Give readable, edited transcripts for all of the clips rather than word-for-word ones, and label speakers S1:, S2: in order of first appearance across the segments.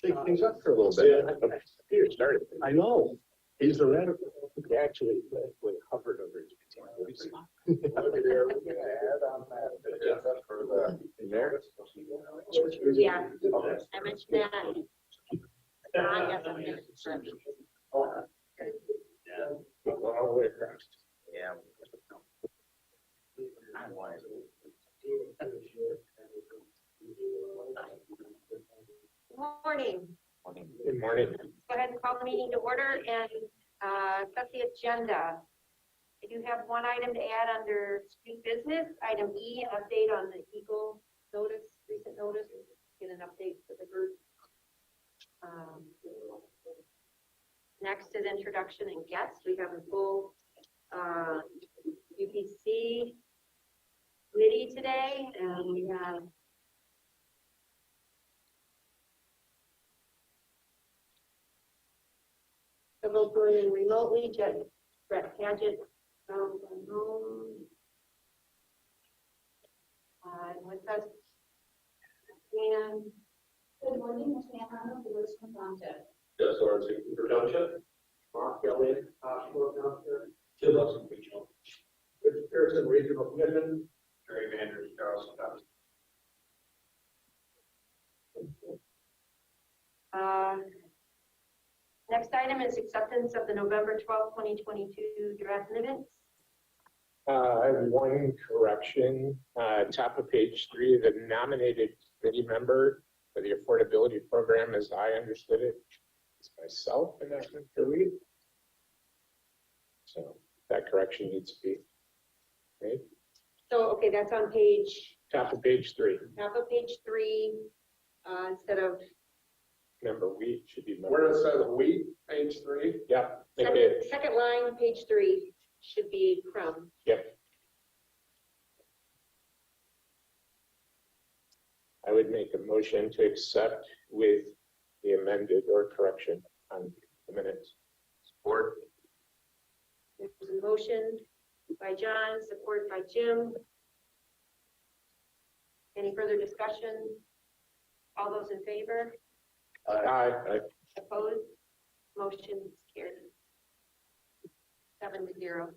S1: shake things up for a little bit. Peter started. I know. He's the radical. He actually hovered over his Look at there. We're going to add on that agenda for the in there.
S2: Yeah, I mentioned that. Yes, I'm here.
S1: Yeah. All the way across. Yeah.
S2: Morning.
S1: Good morning.
S2: Go ahead and call the meeting to order and set the agenda. I do have one item to add under street business. Item E, update on the Eagle notice, recent notice. Get an update for the group. Next is introduction and guests. We have a full UPC committee today, and we have several joining remotely. Brett Padgett from home. And with us, and
S3: good morning, Ms. Manhattan, the list from Township.
S4: Just Lawrence for Township. Mark Kelly, Hospital Township. Tim Lawson, Regional. Richard Pearson, Regional Commission. Terry Vanders, Charleston Township.
S2: Next item is acceptance of the November 12th, 2022 draft minutes.
S1: I have one correction. Top of page 3, the nominated committee member for the affordability program, as I understood it, is myself, and that's Mr. Reed. So that correction needs to be made.
S2: So, okay, that's on page.
S1: Top of page 3.
S2: Top of page 3, instead of
S1: Member we should be member.
S4: Where it says we, page 3.
S1: Yep. Make it.
S2: second line, page 3 should be from.
S1: Yep. I would make a motion to accept with the amended or correction on the minutes. Support.
S2: There's a motion by John, support by Jim. Any further discussion? All those in favor?
S1: Aye.
S2: Opposed? Motion is carried. 7-0.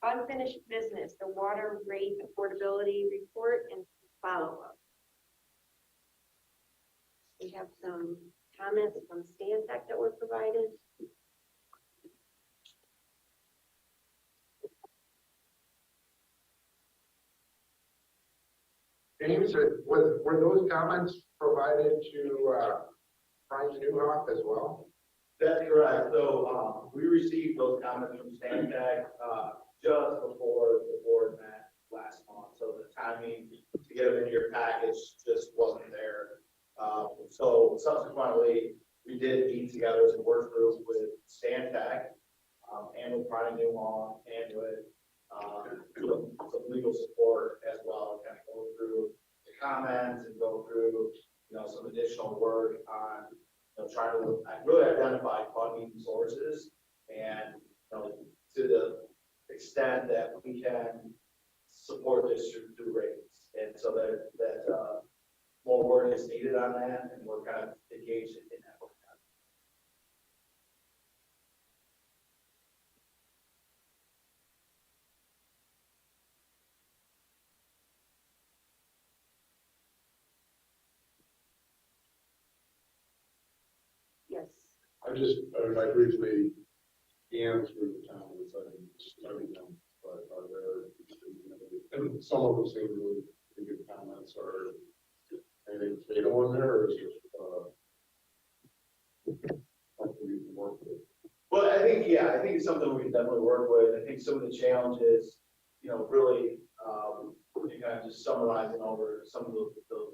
S2: Unfinished business, the water rate affordability report and follow-up. We have some comments from Stantec that were provided.
S4: James, were those comments provided to Brian Newhoff as well?
S5: That's correct. So we received those comments from Stantec just before the board met last month. So the timing to get them in your package just wasn't there. So subsequently, we did meet together as a work group with Stantec and with Brian Newhoff and with some legal support as well, kind of go through the comments and go through, some additional work on, trying to really identify funding sources and, to the extent that we can support this through rates. And so that more work is needed on that, and we're kind of engaged in that work.
S2: Yes.
S6: I briefly scanned through the town and studied them, but are there, and some of them seem really good comments, or anything fatal in there, or is it something you can work with?
S5: Well, I think it's something we can definitely work with. I think some of the challenges, really, kind of just summarizing over some of the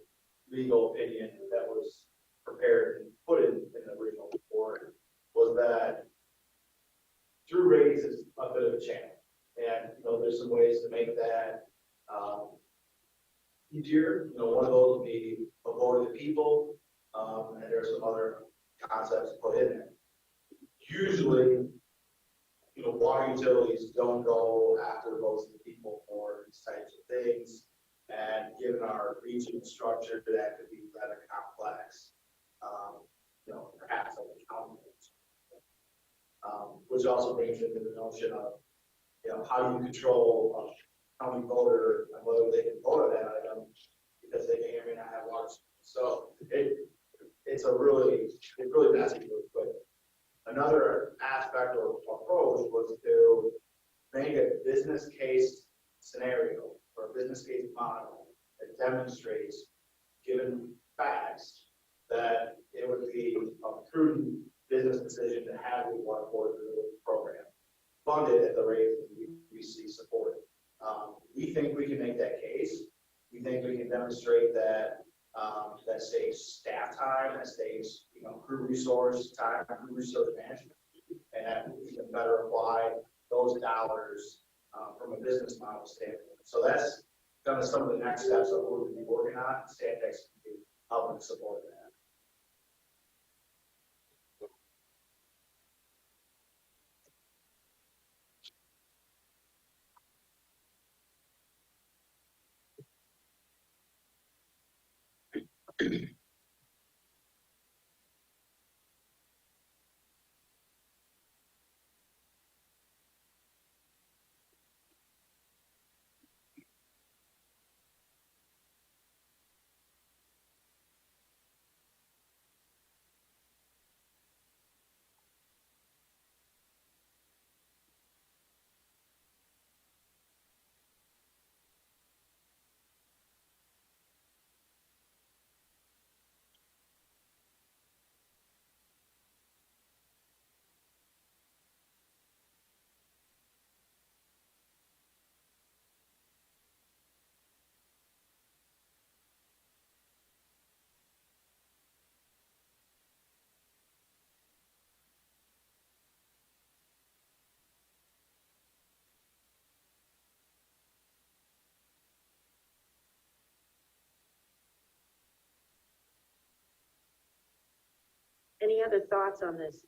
S5: legal opinion that was prepared and put in the original report was that through rates is a bit of a challenge. And, there's some ways to make that easier. One of those would be a vote of the people, and there's some other concepts put in there. Usually, water utilities don't go after the votes of the people for these types of things. And given our regional structure, that could be rather complex. perhaps like a county. Which also brings into the notion of, how you control a county voter and whether they can vote on that item because they may or may not have water. So it's really messy really quick. Another aspect or approach was to make a business case scenario or a business case model that demonstrates, given facts, that it would be a prudent business decision to have a water board program funded at the rate that we see supported. We think we can make that case. We think we can demonstrate that that saves staff time, that saves crew resource time, crew resource management, and we can better apply those dollars from a business model standpoint. So that's kind of some of the next steps that we're going to be working on. Stantec can be helping support that.
S2: Any other thoughts on this?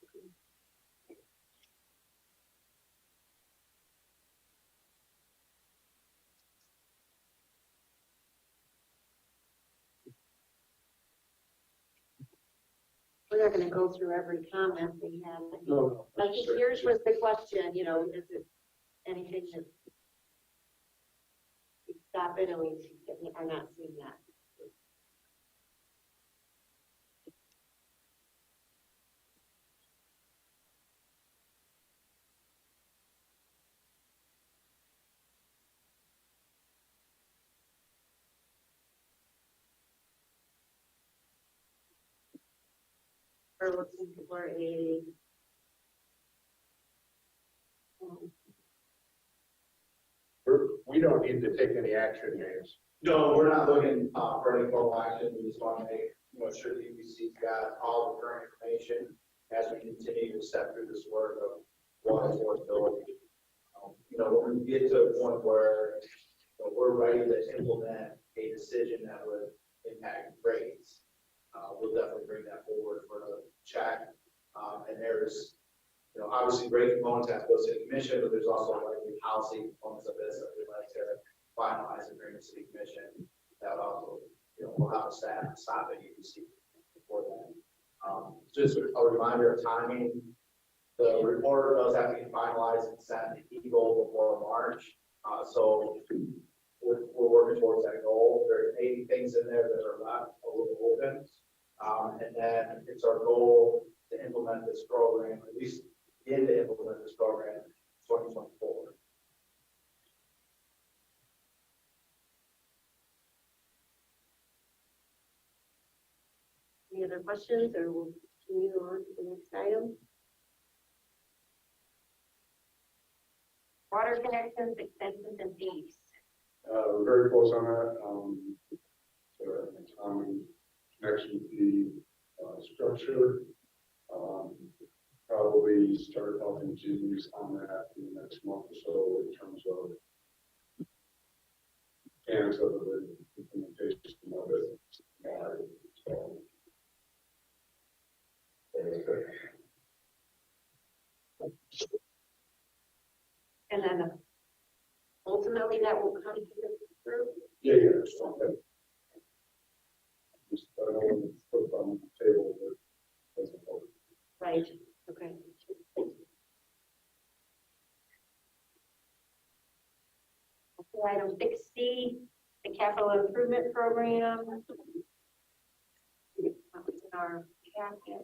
S2: We're not going to go through every comment we have.
S6: No.
S2: I think yours was the question, is it anything that we stop it and we are not seeing that? We're looking for a
S1: We don't need to take any action, James.
S5: No, we're not looking for any formal action. We just want to make sure the UBC's got all the current information as we continue to step through this work of water affordability. When we get to a point where we're ready to implement a decision that would impact rates, we'll definitely bring that forward for a check. And there's, obviously rate components have to go to the commission, but there's also likely policy components of this that we'd like to finalize and bring to city commission. That would also, we'll have a staff stop at UBC before that. Just a reminder of timing. The report does have to be finalized and sent to Eagle before March. So we're working towards that goal. There are 80 things in there that are left a little open. And then it's our goal to implement this program, at least begin to implement this program in 2024.
S2: Any other questions, or we'll continue on to the next item? Water connections, extensions, and fees.
S6: We're very close on that. Common connection fee structure. Probably start helping Jimmy's on that in the next month or so in terms of and so the implementation of it. So,
S2: And then ultimately that will come through.
S6: yeah. So, just, I don't want to put on the table, but doesn't vote.
S2: Right, okay. Okay, item 6C, the capital improvement program. That was in our packet.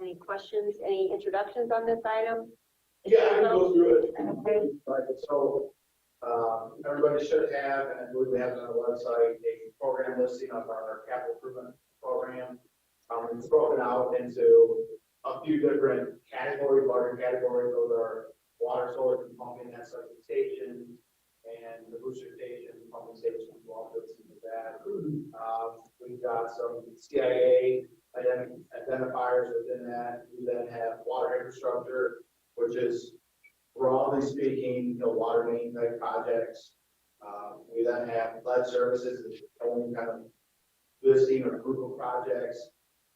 S2: Any questions, any introductions on this item?
S5: Yeah, I can go through it.
S2: Okay.
S5: Right, so, everybody should have, and I believe we have it on the website, a program listing of our capital improvement program. It's broken out into a few different categories, larger categories. Those are water source and pumping, that's like the stations, and the booster station, pumping stations, water, things like that. We've got some CIA identifiers within that. We then have water infrastructure, which is broadly speaking, water main type projects. We then have lead services, which is only kind of listing or group of projects.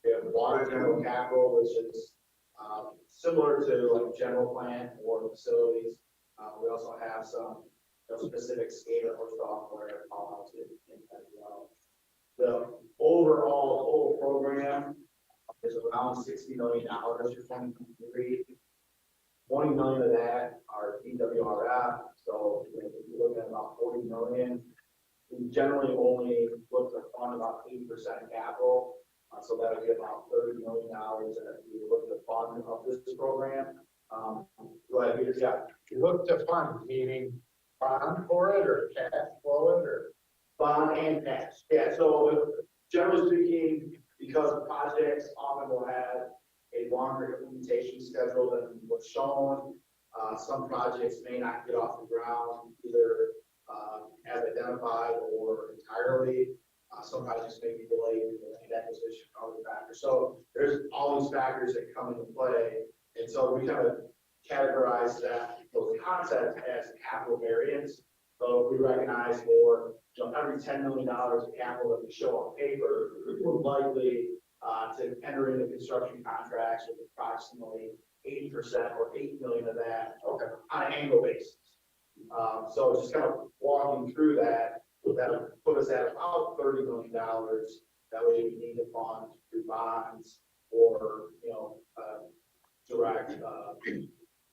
S5: We have water general capital, which is similar to like general plan or facilities. We also have some specific SCADA or software callouts in as well. The overall total program is around $60 million for 2023. 20 million of that are DWRF, so if you're looking at about 40 million. We generally only look to fund about 8% capital, so that would be about $30 million that we look to fund of this program. Go ahead, Peter. Yeah.
S1: You look to fund, meaning bond for it or cash flow it or?
S5: Bond and cash. Yeah, so generally speaking, because the projects often will have a longer implementation schedule than what's shown, some projects may not get off the ground either as identified or entirely. Some projects may be delayed due to land acquisition, other factors. So there's all these factors that come into play, and so we kind of categorize those concepts as capital variance. So we recognize for every $10 million of capital that we show on paper, we're likely to enter into construction contracts with approximately 80% or 8 million of that on an annual basis. So just kind of walking through that, that'll put us at about $30 million that we need to fund through bonds or direct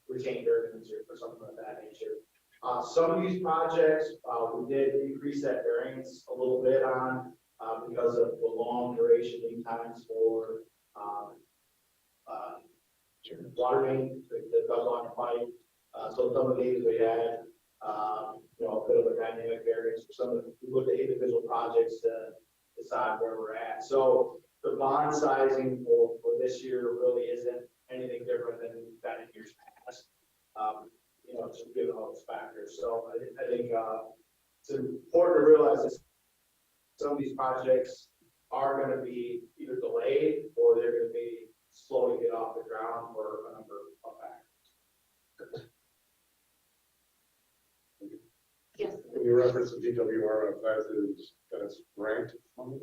S5: retained earnings or something of that nature. Some of these projects, we did increase that variance a little bit on because of the long duration lead times for water main that goes on the pipe. So some of these we had, a bit of a dynamic variance for some of them. We looked at individual projects to decide where we're at. So the bond sizing for this year really isn't anything different than we've done in years past. Just given all those factors. So I think it's important to realize that some of these projects are going to be either delayed or they're going to be slow to get off the ground for a number of factors.
S2: Yes.
S6: When you reference the DWRF, that's grant money?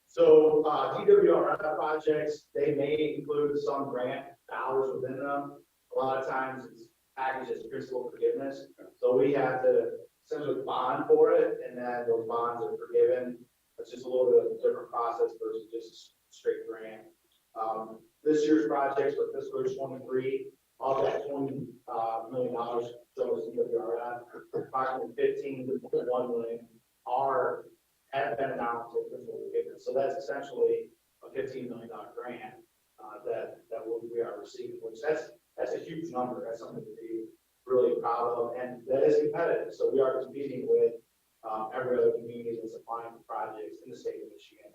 S5: So DWRF projects, they may include some grant dollars within them. A lot of times it's packaged as principal forgiveness. So we have to essentially bond for it, and then those bonds are forgiven. It's just a little bit of a different process versus just straight grant. This year's projects for fiscal year 23, all that $20 million shows DWRF, approximately 15 to 1 million have been announced for principal forgiveness. So that's essentially a $15 million grant that we are receiving, which that's a huge number. That's something to be really proud of, and that is competitive. So we are competing with every other community that's applying for projects in the state of Michigan.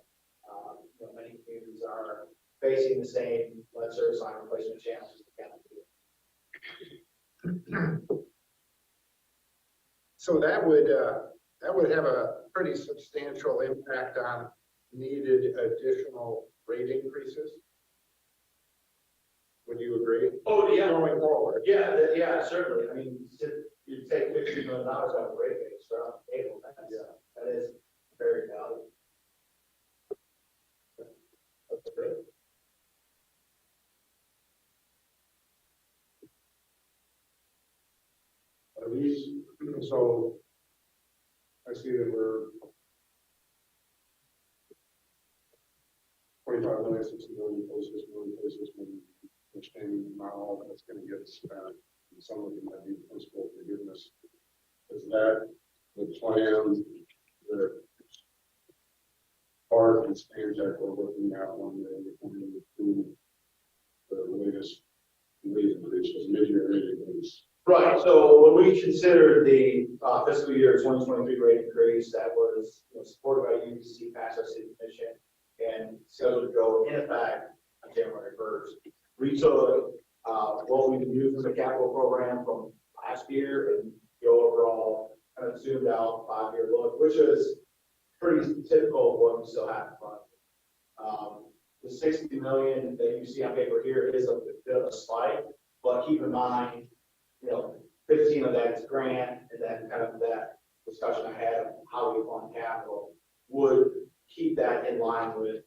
S5: Many communities are facing the same lead service line replacement challenges that Kalamazoo.
S1: So that would have a pretty substantial impact on needed additional rate increases. going forward.
S5: Yeah, yeah, certainly. I mean, you take $15 million out of rate base for cable, that is very valuable.
S1: That's great.
S6: Are these, so I see that we're 25 million, 60 million, 46 million, 46 million, understanding not all of that's going to get spent. And some of it might be principal forgiveness. Is that the plan that Art and Stantec are looking at when they're going to do the latest rate increases, mid-year rate increase?
S5: Right, so when we considered the fiscal year 2023 rate increase that was supported by UBC, passed our city commission, and scheduled to go in effect on January 1st, we took what we used in the capital program from last year and the overall kind of zoomed out 5-year look, which is pretty typical of what we still have in front of us. The 60 million that you see on paper here is a bit of a spike, but keep in mind, 15 of that is grant, and then kind of that discussion I had of how we fund capital would keep that in line with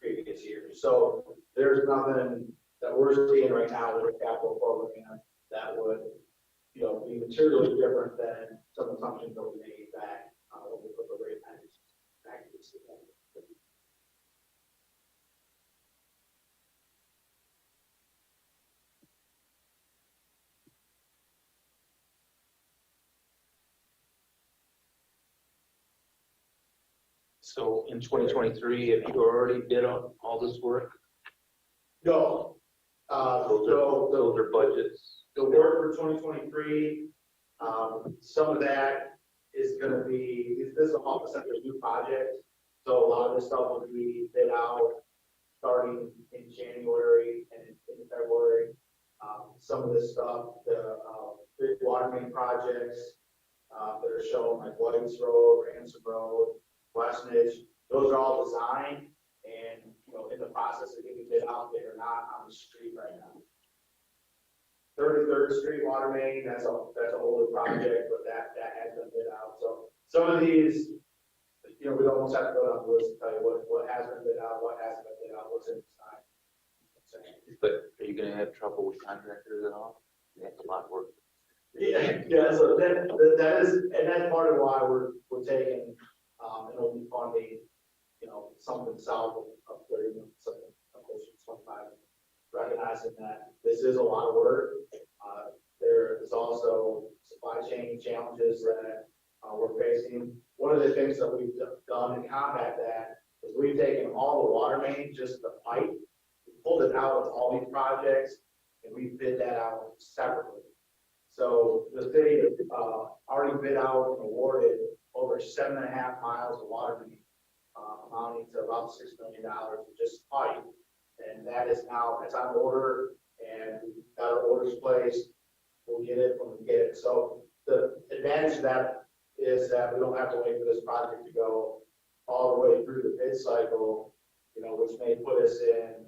S5: previous years. So there's nothing that we're seeing right now with the capital program that would, be materially different than some assumptions that we made back when we put the rate packages together.
S7: So in 2023, have you already bid on all this work?
S5: No.
S7: Those are budgets.
S5: The work for 2023, some of that is going to be, this is all essentially new projects. So a lot of this stuff will be bid out starting in January and in February. Some of this stuff, the big water main projects that are shown like White's Road, Ransom Road, Westnedge, those are all designed and in the process of getting bid out. They are not on the street right now. 33rd Street water main, that's an older project, but that has been bid out. So some of these, we'd almost have to go down the list and tell you what has been bid out, what hasn't been bid out, what's in design.
S7: But are you going to have trouble with contractors at all? They have a lot of work.
S5: Yeah. So that is, and that's part of why we're taking and we'll be funding, something south of 30, something closer to 25, recognizing that this is a lot of work. There is also supply chain challenges that we're facing. One of the things that we've done to combat that is we've taken all the water main, just the pipe, we pulled it out of all these projects, and we bid that out separately. So the city already bid out and awarded over 7.5 miles of water main, amounting to about $6 million of just pipe. And that is now, it's on order, and we've got our orders placed. We'll get it when we get it. So the advantage of that is that we don't have to wait for this project to go all the way through the bid cycle, which may put us in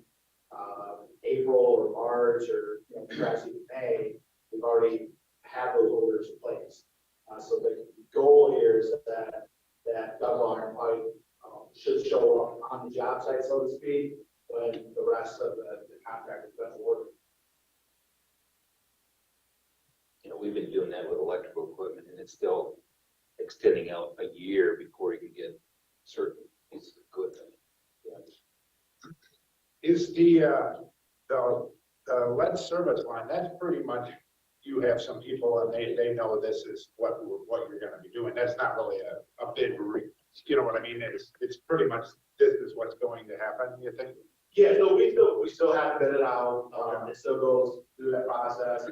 S5: April or March or perhaps even May. We've already have those orders placed. So the goal here is that double iron pipe should show up on the job site, so to speak, when the rest of the contract is done working.
S7: We've been doing that with electrical equipment, and it's still extending out a year before you can get certain pieces of equipment.
S1: Is the lead service line, that's pretty much, you have some people and they know this is what you're going to be doing. That's not really a bid, you know what I mean? It's pretty much, this is what's going to happen, you think?
S5: Yeah, no, we still have to bid it out. It still goes through that process.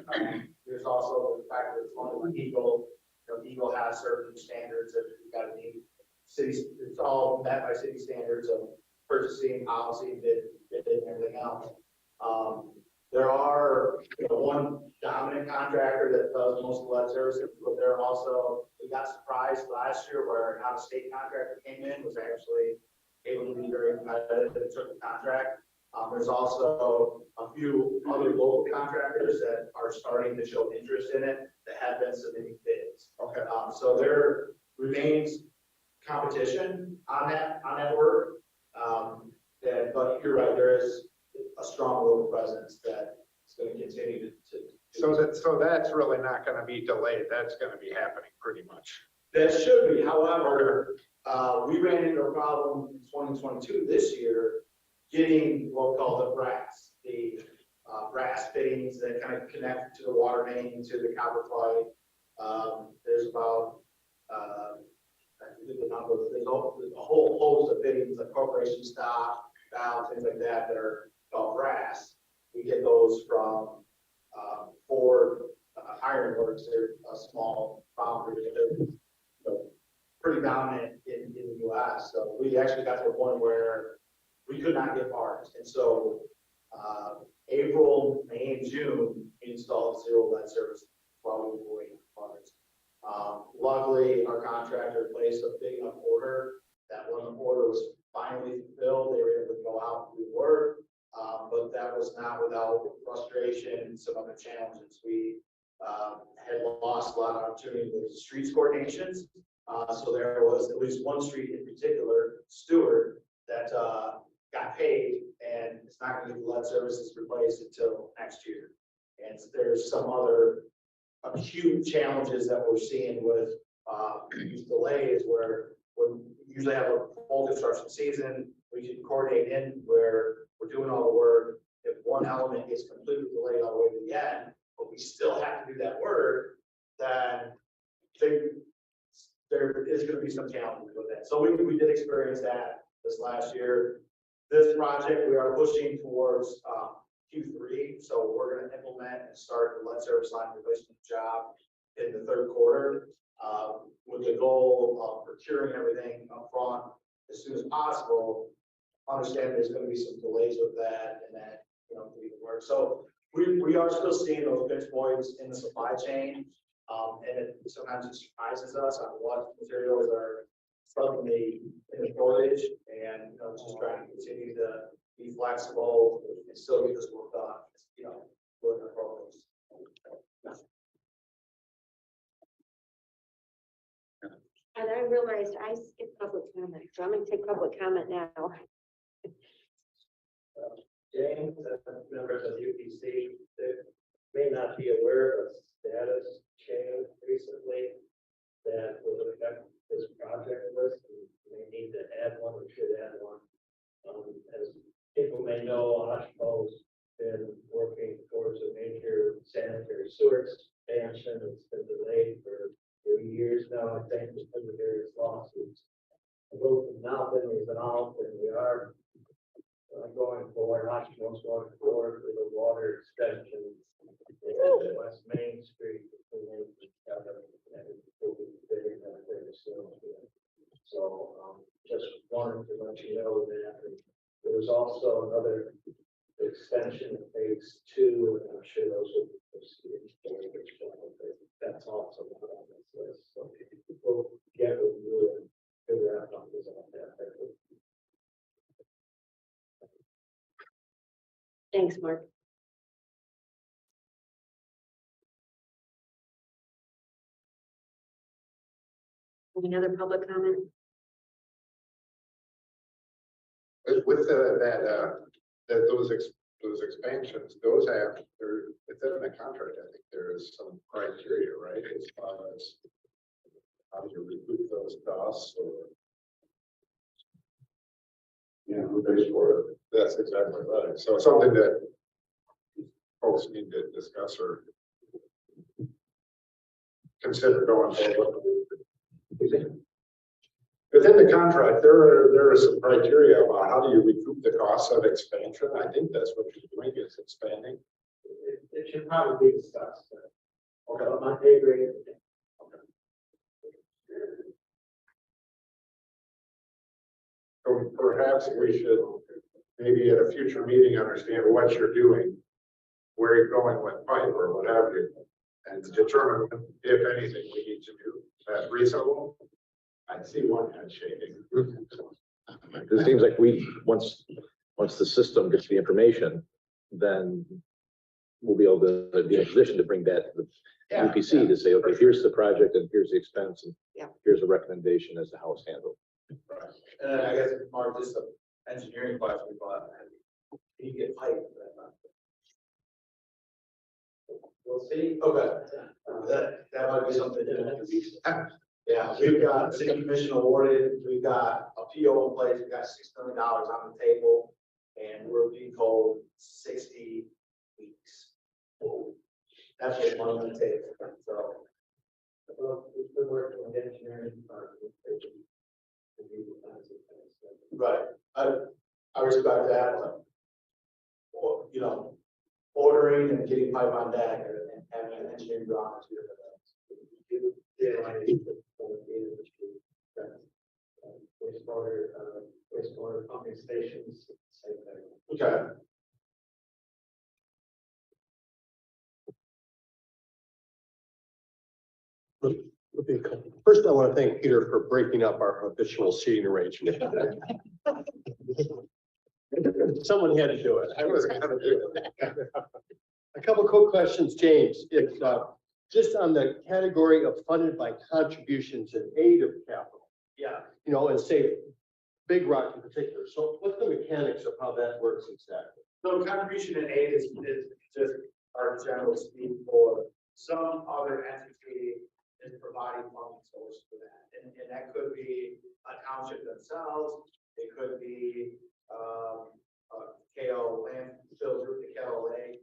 S5: There's also the fact that it's funded by Eagle. Eagle has certain standards that you got to meet. Cities, it's all met by city standards of purchasing, policy, bid, and everything else. There are one dominant contractor that does most of the lead services, but there are also, we got surprised last year where an out-of-state contractor came in, was actually able to be very competitive and took the contract. There's also a few other local contractors that are starting to show interest in it that have been submitting bids.
S1: Okay.
S5: So there remains competition on that work. But you're right, there is a strong local presence that is going to continue to.
S1: So that's really not gonna be delayed, that's gonna be happening pretty much.
S5: That should be, however, we ran into a problem in 2022 this year, getting what we call the brass fittings that kind of connect to the water main, to the copper pipe. There's about, I forget the number, there's a whole host of fittings, like corporation stock, valves, things like that, that are called brass. We get those from Ford Ironworks. They're a small foundry. They're pretty dominant in the U.S. So we actually got to a point where we could not get parts. And so April, May, and June, we installed zero lead service while we were waiting for parts. Luckily, our contractor placed a big enough order that when the order was finally fulfilled, they were able to go out and do work. But that was not without frustration and some other challenges. We had lost a lot of opportunity with streets coordinations. So there was at least one street in particular, Stewart, that got paid, and it's not going to get lead services replaced until next year. And there's some other acute challenges that we're seeing with these delays where we usually have a full construction season. We can coordinate in where we're doing all the work. If one element gets completely delayed all the way to the end, but we still have to do that work, then there is going to be some challenges with that. So we did experience that this last year. This project, we are pushing towards Q3. So we're going to implement and start the lead service line replacement job in the third quarter with the goal of procuring everything up front as soon as possible. Understand there's going to be some delays with that and that, to do the work. So we are still seeing those pinch points in the supply chain. And sometimes it surprises us on what materials are suddenly in the shortage, and just trying to continue to be flexible and still get this work done. With our programs.
S2: And I realized I skipped public comment, so I'm going to take public comment now.
S4: James, members of UPC, that may not be aware of status change recently that will affect this project list. We may need to add one, or should add one. As people may know, Oshko's been working towards a major sanitary sewer expansion. It's been delayed for 3 years now, I think, because of various lawsuits. Those have now been resolved, and we are going forward. Oshko's going forward with a water extension in West Main Street between and very soon. So just wanted to let you know that there was also another extension in phase 2, and I'm sure those will be proceeded. That's also on this list. So we'll get with you and figure out how to resolve that.
S2: Thanks, Mark. Any other public comment?
S1: With those expansions, they're within the contract. I think there is some criteria, right? As far as how do you recoup those costs, or who pays for it? That's exactly right. So it's something that folks need to discuss or consider going forward. Within the contract, there are some criteria about how do you recoup the costs of expansion. I think that's what you're doing, is expanding.
S4: It should probably be discussed.
S1: Okay.
S4: My favorite.
S1: So perhaps we should maybe at a future meeting understand what you're doing, where you're going with pipe or what have you, and determine if anything we need to do. That's reasonable. I see one head shaking.
S8: It seems like once once the system gets the information, then we'll be able to be in a position to bring that to the UPC to say, okay, here's the project and here's the expense and
S2: Yeah.
S8: here's a recommendation as to how it's handled.
S5: And then I guess, Mark, just an engineering question, but can you get pipe for that?
S4: We'll see.
S5: Okay, that might be something that, yeah, we've got city commission awarded, we've got a PO in place, we've got $6 million on the table, and we're being told 60 weeks. That's what money on the table, so.
S4: Well, we've been working with engineering department.
S5: Right, I respect that, but, well, you know, ordering and getting pipe on deck and having an engineering drawing are two different things.
S4: Yeah, I think wastewater pumping stations, same thing.
S5: Okay.
S9: Okay, first, I want to thank Peter for breaking up our habitual seating arrangement. Someone had to do it. I was going to do it. A couple quick questions, James. It's just on the category of funded by contributions in aid of capital,
S5: Yeah,
S9: you know, and say Big Rock in particular. So what's the mechanics of how that works exactly?
S5: so contribution in aid is just our general speak for some other entity is providing funding source for that. And that could be a township themselves, it could be, a KO landfill group, the KLA,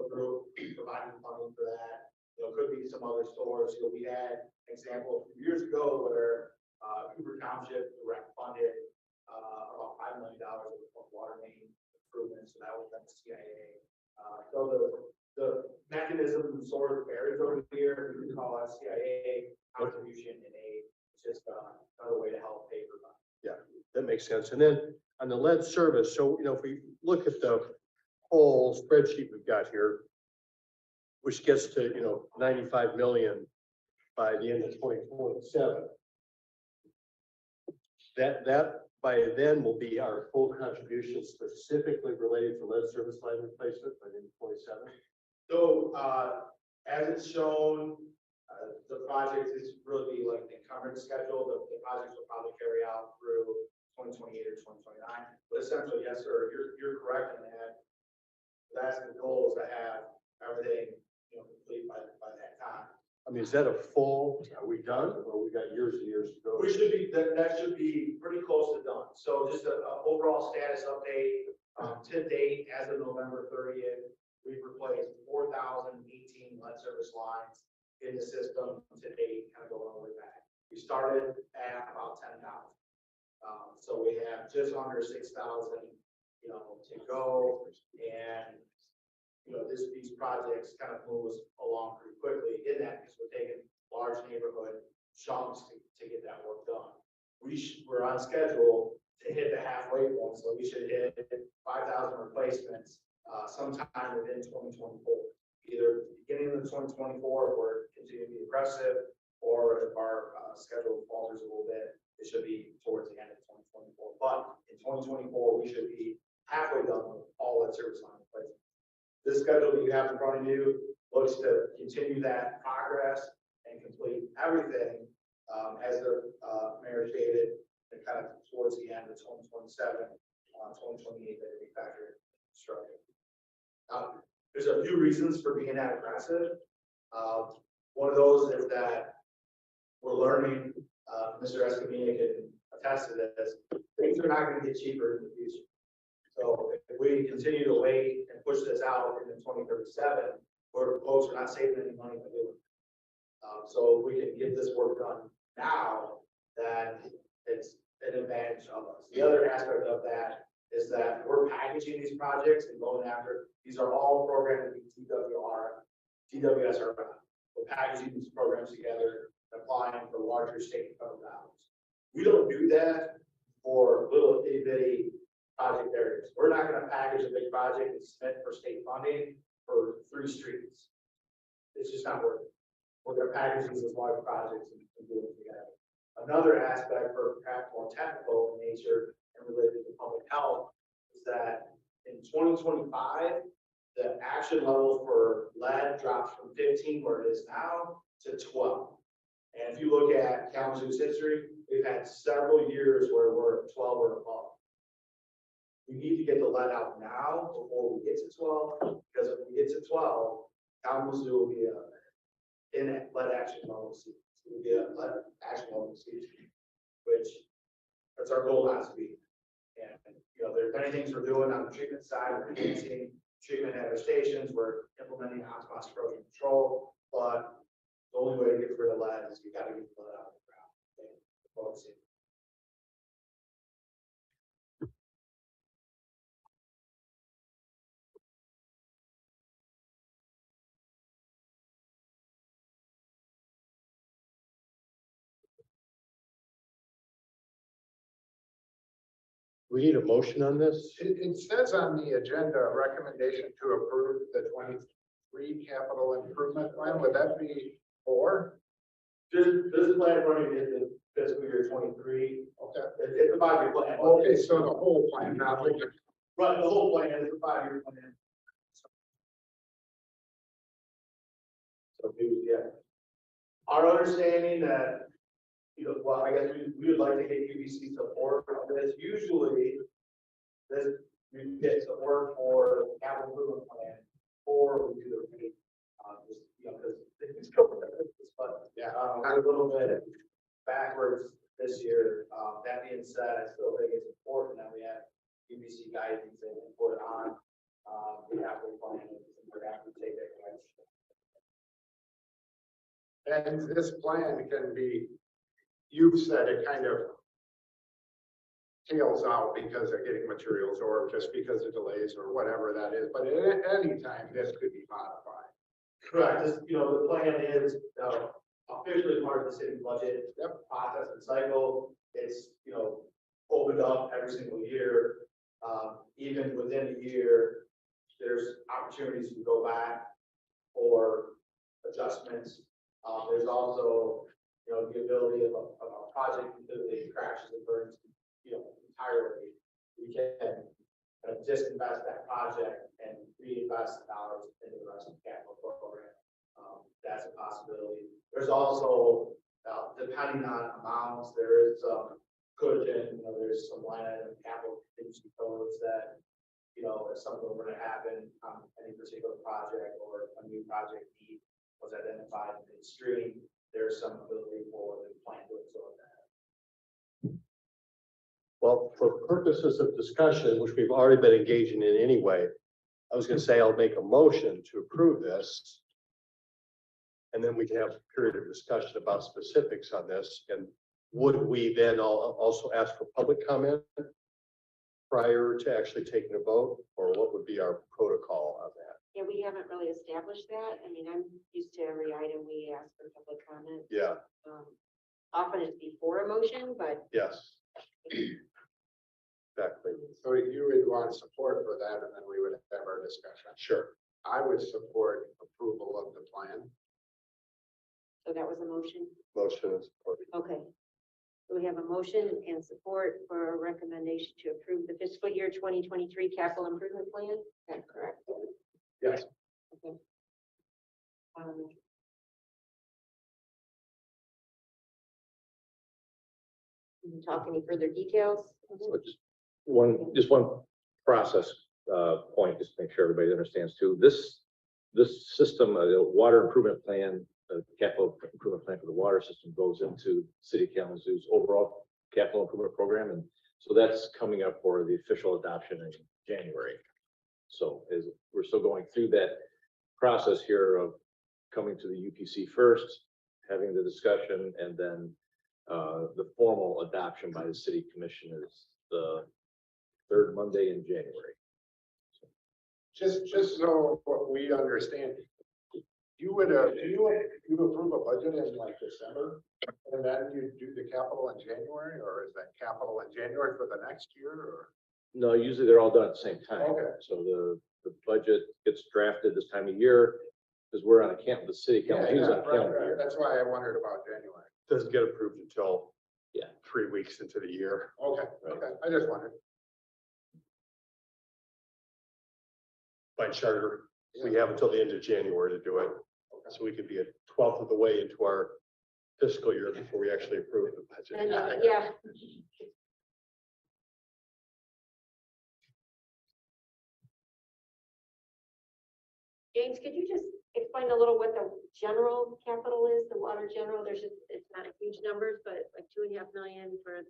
S5: group providing funding for that. You know, could be some other stores. You know, we had an example a few years ago where, Cooper Township direct funded, about $5 million of water main improvements, so that was from the CIA. So the mechanism sort of varies over here. We can call it CIA contribution in aid. It's just another way to help pay for that.
S9: Yeah, that makes sense. And then on the lead service, so, you know, if we look at the whole spreadsheet we've got here, which gets to, you know, 95 million by the end of 2027. That by then will be our full contribution specifically related to lead service line replacement by the end of 27.
S5: So, as it's shown, the project is really like the encumbrance schedule. The projects will probably carry out through 2028 or 2029. But essentially, yes, sir, you're correct in that. That's the goal, is to have everything, you know, complete by that time.
S9: I mean, is that a full, are we done, or we got years and years to go?
S5: We should be, that should be pretty close to done. So just a overall status update, to date, as of November 30th, we've replaced 4,018 lead service lines in the system to date, kind of going all the way back. We started at about 10,000. So we have just under 6,000, you know, to go, and you know, these projects kind of move us along pretty quickly in that, because we're taking large neighborhood chunks to get that work done. We're on schedule to hit the halfway point, so we should hit 5,000 replacements sometime within 2024. Either beginning of 2024, if we're continuing to be aggressive, or if our schedule falters a little bit, it should be towards the end of 2024. But in 2024, we should be halfway done with all that service line replacement. This schedule that you have in front of you looks to continue that progress and complete everything as the mayor stated, and kind of towards the end of 2027, 2028 that we factor in construction. There's a few reasons for being that aggressive. One of those is that we're learning, Mr. Escamilla can attest to this, things are not going to get cheaper in the future. So if we continue to wait and push this out into 2037, where folks are not saving any money by doing it. So if we can get this work done now, then it's an advantage of us. The other aspect of that is that we're packaging these projects and going after, these are all programmed to be TWSR. We're packaging these programs together, applying for larger state and federal dollars. We don't do that for little itty bitty project areas. We're not going to package a big project and submit for state funding for 3 streets. It's just not working. We're going to package these as large projects and do them together. Another aspect, for perhaps more technical in nature and related to public health, is that in 2025, the action level for lead drops from 15, where it is now, to 12. And if you look at Kalamazoo's history, we've had several years where we're at 12 or above. We need to get the lead out now before we get to 12, because if we get to 12, Kalamazoo will be in a lead action level C. It will be a lead action level C, which that's our goal not to be. And, you know, there's many things we're doing on the treatment side, we're enhancing treatment at our stations, we're implementing osmosis corrosion control, but the only way to get rid of lead is you gotta get the lead out of the ground. Okay? Focusing.
S9: We need a motion on this?
S1: It says on the agenda, a recommendation to approve the 23 capital improvement plan. Would that be 4?
S5: This plan running into fiscal year 23.
S1: Okay.
S5: It's a 5-year plan.
S1: Okay, so the whole plan, not like the
S5: Right, the whole plan is a 5-year plan. So, yeah. Our understanding that, you know, well, I guess we would like to get UBC support on this. Usually, this, we get support for the capital improvement plan, or we do the rate, just, you know, because it's going but,
S1: Yeah.
S5: we're a little bit backwards this year. That being said, I still think it's important that we have UBC guidance and input on, the capital plan, and we're going to have to take that guidance.
S1: And this plan can be, you've said it kind of tails out because of getting materials or just because of delays or whatever that is. But at any time, this could be modified.
S5: Correct, just, you know, the plan is, officially part of the city budget. Process and cycle. It's, you know, opened up every single year. Even within a year, there's opportunities to go back for adjustments. There's also, you know, the ability of a project that crashes and burns, you know, entirely. We can kind of disinvest that project and reinvest the dollars into the rest of the capital program. That's a possibility. There's also, depending on amounts, there is some cushion, you know, there's some line item capital contingency codes that, you know, if something were to happen on any particular project or a new project need was identified in midstream, there's some ability for the plan to absorb that.
S9: Well, for purposes of discussion, which we've already been engaging in anyway, I was gonna say I'll make a motion to approve this. And then we can have a period of discussion about specifics on this. And would we then also ask for public comment prior to actually taking a vote? Or what would be our protocol on that?
S2: Yeah, we haven't really established that. I mean, I'm used to every item we ask for public comment.
S9: Yeah,
S2: Often it's before a motion, but
S9: yes. Exactly.
S1: So you would want support for that, and then we would have our discussion.
S9: Sure.
S1: I would support approval of the plan.
S2: so that was a motion.
S9: Motion is support.
S2: Okay. So we have a motion and support for a recommendation to approve the fiscal year 2023 capital improvement plan. Is that correct?
S1: Yes.
S2: Okay. Can you talk any further details?
S8: So just one process point, just to make sure everybody understands too. This system, the water improvement plan, capital improvement plan for the water system goes into City of Kalamazoo's overall capital improvement program. And so that's coming up for the official adoption in January. So we're still going through that process here of coming to the UPC first, having the discussion, and then the formal adoption by the city commission is the 3rd Monday in January.
S1: Just so what we understand, you would, you approve a budget in like December, and then you do the capital in January, or is that capital in January for the next year, or?
S8: No, usually they're all done at the same time.
S1: Okay.
S8: So the budget gets drafted this time of year, because we're on the city council, on a calendar year.
S1: That's why I wondered about January.
S9: Doesn't get approved until
S8: Yeah.
S9: 3 weeks into the year.
S1: Okay,
S8: Right.
S1: okay, I just wondered.
S9: by charter. We have until the end of January to do it. So we could be a 12th of the way into our fiscal year before we actually approve the
S2: And,
S9: budget.
S2: yeah. James, could you just explain a little what the general capital is, the water general? There's just, it's not huge numbers, but like 2.5 million for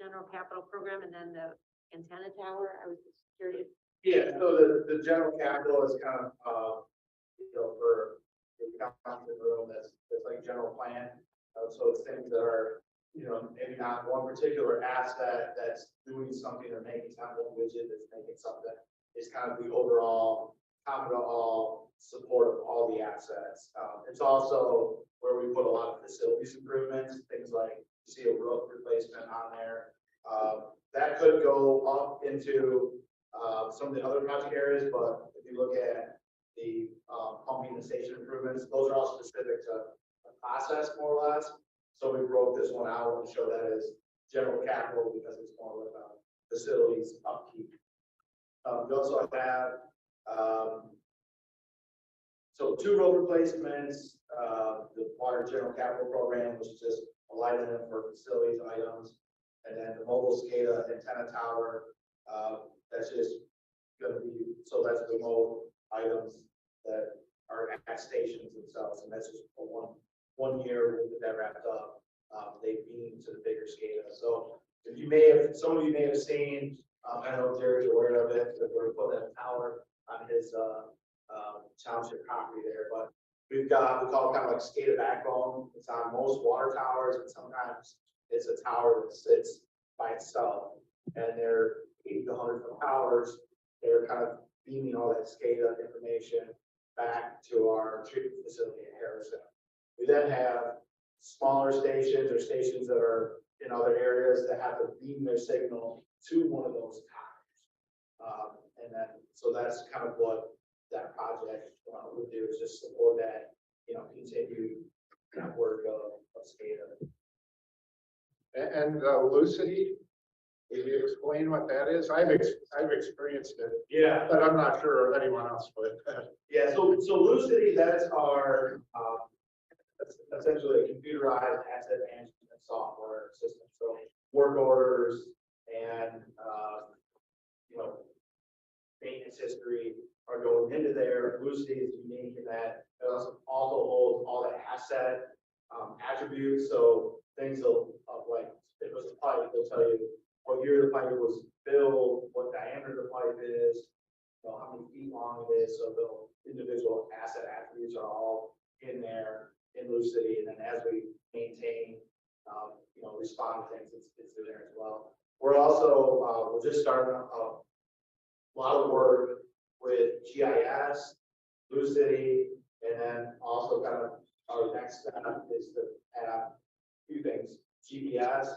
S2: general capital program, and then the antenna tower. I was just curious.
S5: Yeah, so the general capital is kind of, for the council room, that's like general plan. So it's things that are, maybe not one particular asset that's doing something or making, it's not one widget that's making something. It's kind of the overall, all support of all the assets. It's also where we put a lot of facilities improvements, things like you see a roof replacement on there. That could go up into some of the other project areas, but if you look at the pumping and station improvements, those are all specific to a process more or less. So we broke this one out and show that as general capital because it's more like a facilities upkeep. We also have so 2 road replacements, the water general capital program, which is just a line item for facilities items, and then the mobile SCADA antenna tower. That's just going to be, so that's the mobile items that are at stations themselves, and that's just for one year we'll get that wrapped up. They beam to the bigger SCADA. So if you may have, some of you may have seen, I don't know if Jerry's aware of it, but we're putting a tower on his township property there, but we call it kind of like SCADA backbone. It's on most water towers, and sometimes it's a tower that sits by itself, and they're 80 to 100 foot towers. They're kind of beaming all that SCADA information back to our treatment facility in Harrison. We then have smaller stations or stations that are in other areas that have to beam their signal to one of those towers. And then, so that's kind of what that project would do, is just support that, continued network of SCADA.
S1: And Lucity, will you explain what that is? I've experienced it,
S5: Yeah.
S1: but I'm not sure if anyone else would.
S5: Yeah, so Lucity, that's our that's essentially a computerized asset management software system. So work orders and maintenance history are going into there. Lucity is unique in that it also holds all the asset attributes. So things of like, if it was a pipe, they'll tell you what year the pipe was built, what diameter the pipe is, how many feet long it is. So the individual asset attributes are all in there in Lucity. And then as we maintain, respond to things, it's there as well. We're also, we're just starting a lot of work with GIS, Lucity, and then also kind of our next step is to add a few things: GPS,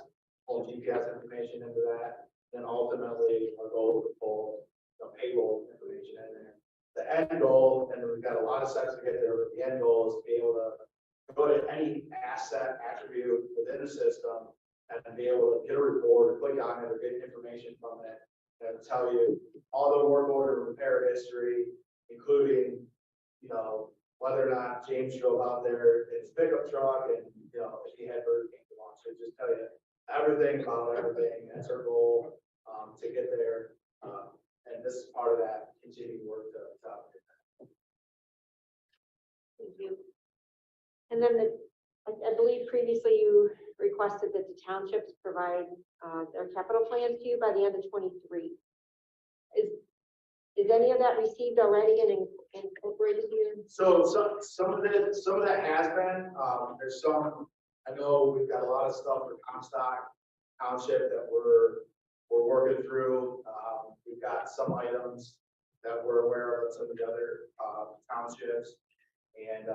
S5: pull GPS information into that. Then ultimately, our goal is to pull the payroll information in there. The end goal, and we've got a lot of steps to get there, but the end goal is to be able to go to any asset attribute within the system and be able to get a report, click on it, or get information from it, and tell you all the work order repair history, including, whether or not James drove out there in his pickup truck, and, if he had Burger King to launch it, just tell you everything about everything. That's our goal, to get there. And this is part of that continued work to update that.
S2: Thank you. And then I believe previously you requested that the townships provide their capital plans to you by the end of 23. Is any of that received already and incorporated here?
S5: So some of that has been. There's some. I know we've got a lot of stuff for Comstock Township that we're working through. We've got some items that we're aware of some of the other townships, and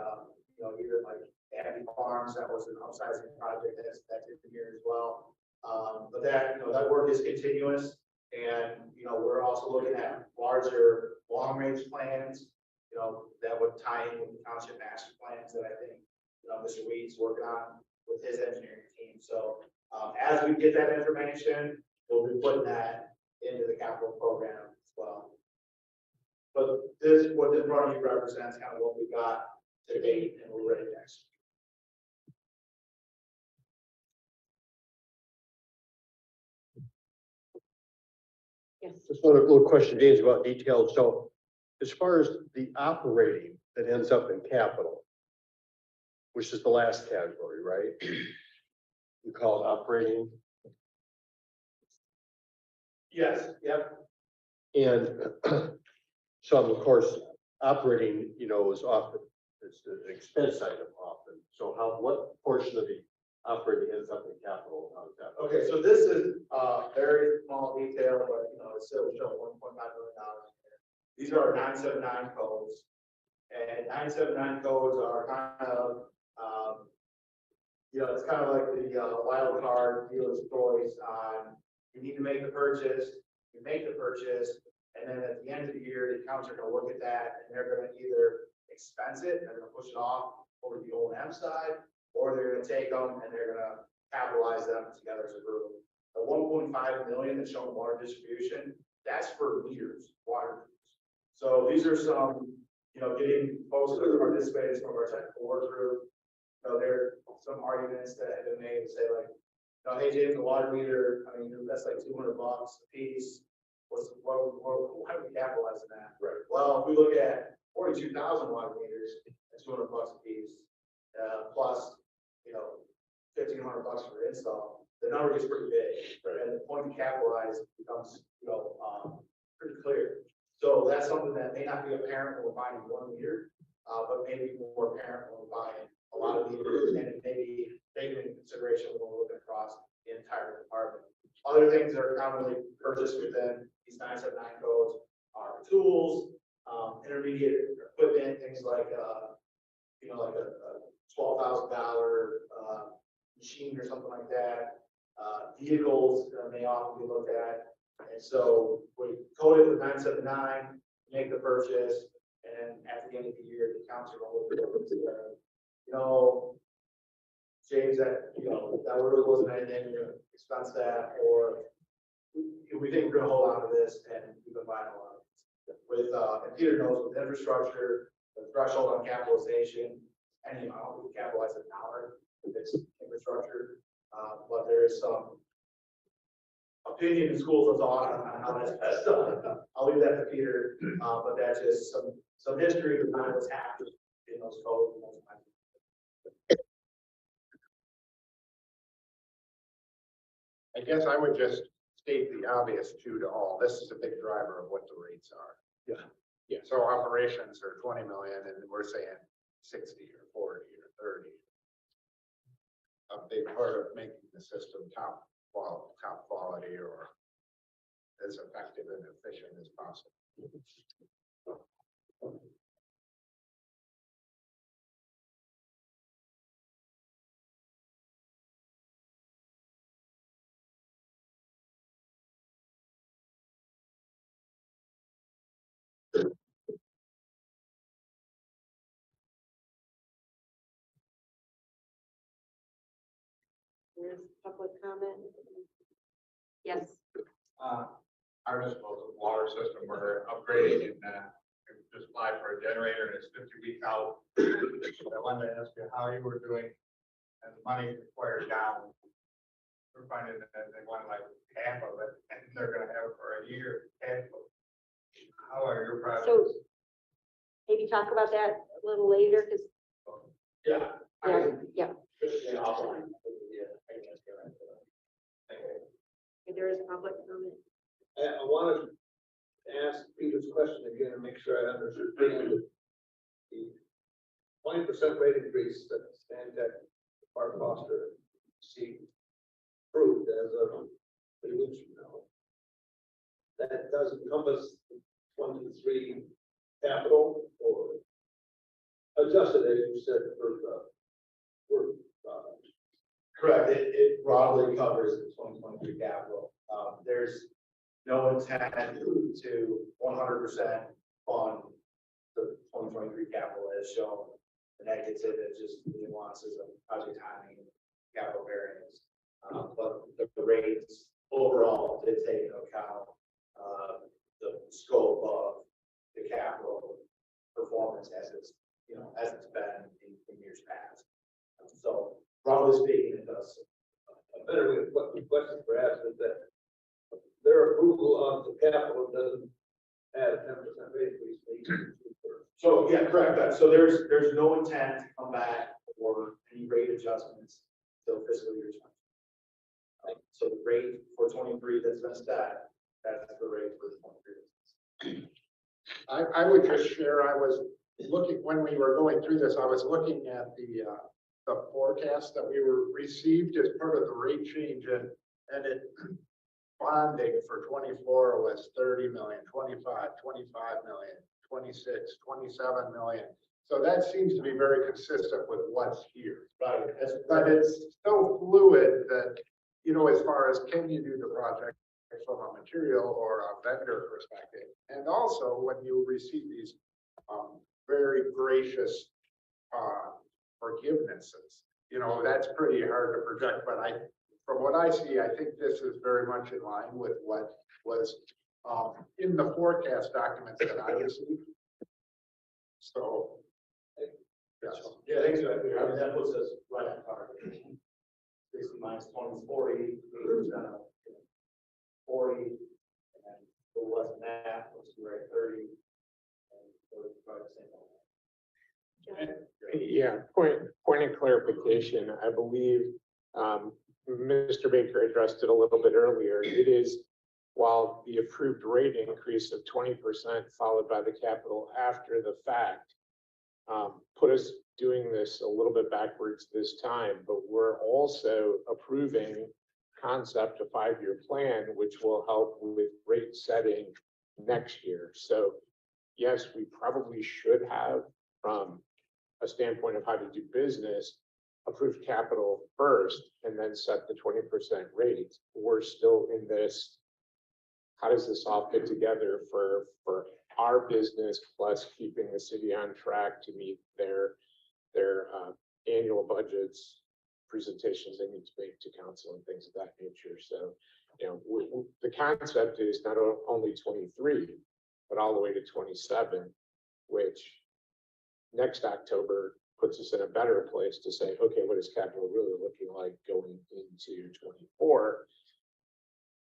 S5: even like Abbey Farms, that was an upsizing project that's in here as well. But that work is continuous, and we're also looking at larger long-range plans, that would tie in with the township master plans that I think Mr. Weed's working on with his engineering team. So as we get that information, we'll be putting that into the capital program as well. But this, what's in front of you represents kind of what we got to date and we're ready next.
S2: Yes.
S9: Just one little question, James, about details. So as far as the operating that ends up in capital, which is the last category, right? You call it operating.
S5: Yes, yep.
S9: And some, of course, operating, is often, it's an expense item often. So what portion of the operating ends up in capital? How does that?
S5: Okay, so this is very small detail, but it's still showing $1.5 million. These are our 979 codes. And 979 codes are kind of, it's kind of like the wild card dealer's choice on, you need to make the purchase, you make the purchase, and then at the end of the year, the accountants are gonna look at that, and they're gonna either expense it, they're gonna push it off over the O&M side, or they're gonna take them and they're gonna capitalize them together as a group. The 1.5 million that's shown water distribution, that's for meters, water meters. So these are some, getting folks that participate in some of our technical work group. There are some arguments that have been made to say like, hey James, the water meter, that's like $200 a piece. Why do we capitalize on that?
S9: Right.
S5: Well, if we look at 42,000 water meters at $200 a piece, plus, $1,500 for install, the number gets pretty big. Right. And the point to capitalize becomes, pretty clear. So that's something that may not be apparent when we're buying one meter, but maybe more apparent when we're buying a lot of meters, and it may be taken into consideration when we're looking across the entire department. Other things that are commonly purchased within these 979 codes are tools, intermediate equipment, things like a $12,000 machine or something like that. Vehicles may often be looked at. And so we code it with 979, make the purchase, and at the end of the year, the accounts are going to look at it. James, that really wasn't anything, expense that, or we think we're going to hold on to this and we've been buying a lot of it. And Peter knows with infrastructure, the threshold on capitalization, any amount, we capitalize $1 if it's infrastructure. But there is some opinion in schools of thought on how that's best done. I'll leave that to Peter, but that's just some history behind what's happened in those codes.
S1: I guess I would just state the obvious too to all. This is a big driver of what the rates are.
S9: Yeah.
S1: Yeah. So operations are 20 million and we're saying 60 or 40 or 30. A big part of making the system top quality or as effective and efficient as possible.
S2: There's public comment. Yes.
S10: Our disposal water system, we're upgrading and just applied for a generator and it's 50 weeks out. I wanted to ask you how you were doing and the money required down. We're finding that they want like half of it and they're going to have it for a year. How are your projects?
S2: So maybe talk about that a little later because.
S5: Yeah.
S2: Yeah.
S5: Offline.
S2: There is public comment.
S8: I want to ask Peter's question again and make sure I understand it. The 20% rate increase that Stantec, Park Foster, see approved as of 3 weeks from now. That does encompass 23 capital or adjusted, as you said, for the work product.
S5: Correct. It broadly covers the 2023 capital. There's no intent to 100% fund the 2023 capital as shown. The negative is just nuances of project timing, capital variance. But the rates overall did take into account the scope of the capital performance as it's, as it's been in years past. So broadly speaking, it does.
S8: A better way to put the question perhaps is that their approval of the capital doesn't add a 10% rate increase.
S5: So, yeah, correct. So there's no intent to come back for any rate adjustments till fiscal year 20. So the rate for 23 that's been set, that's the rate for 23.
S1: I would just share, I was looking, when we were going through this, I was looking at the forecast that we were received as part of the rate change, and it bonding for 24 was 30 million, 25 million, 26, 27 million. So that seems to be very consistent with what's here.
S5: Right.
S1: But it's so fluid that, as far as can you do the project from a material or a vendor perspective. And also when you receive these very gracious forgivenesses, that's pretty hard to project. But from what I see, I think this is very much in line with what was in the forecast documents that I received. So, yes.
S5: Yeah, thanks. I mean, that puts us right on target. 60 minus 20 is 40, 80% of 40, and then a little less than that, which is right at 30, and 35%.
S1: Yeah, point of clarification, I believe Mr. Baker addressed it a little bit earlier. It is, while the approved rate increase of 20% followed by the capital after the fact, put us doing this a little bit backwards this time, but we're also approving concept a 5-year plan, which will help with rate setting next year. So yes, we probably should have, from a standpoint of how to do business, approved capital first and then set the 20% rate. We're still in this, how does this all fit together for our business, plus keeping the city on track to meet their annual budgets, presentations they need to make to council and things of that nature. So, the concept is not only 23, but all the way to 27, which next October puts us in a better place to say, okay, what is capital really looking like going into 24?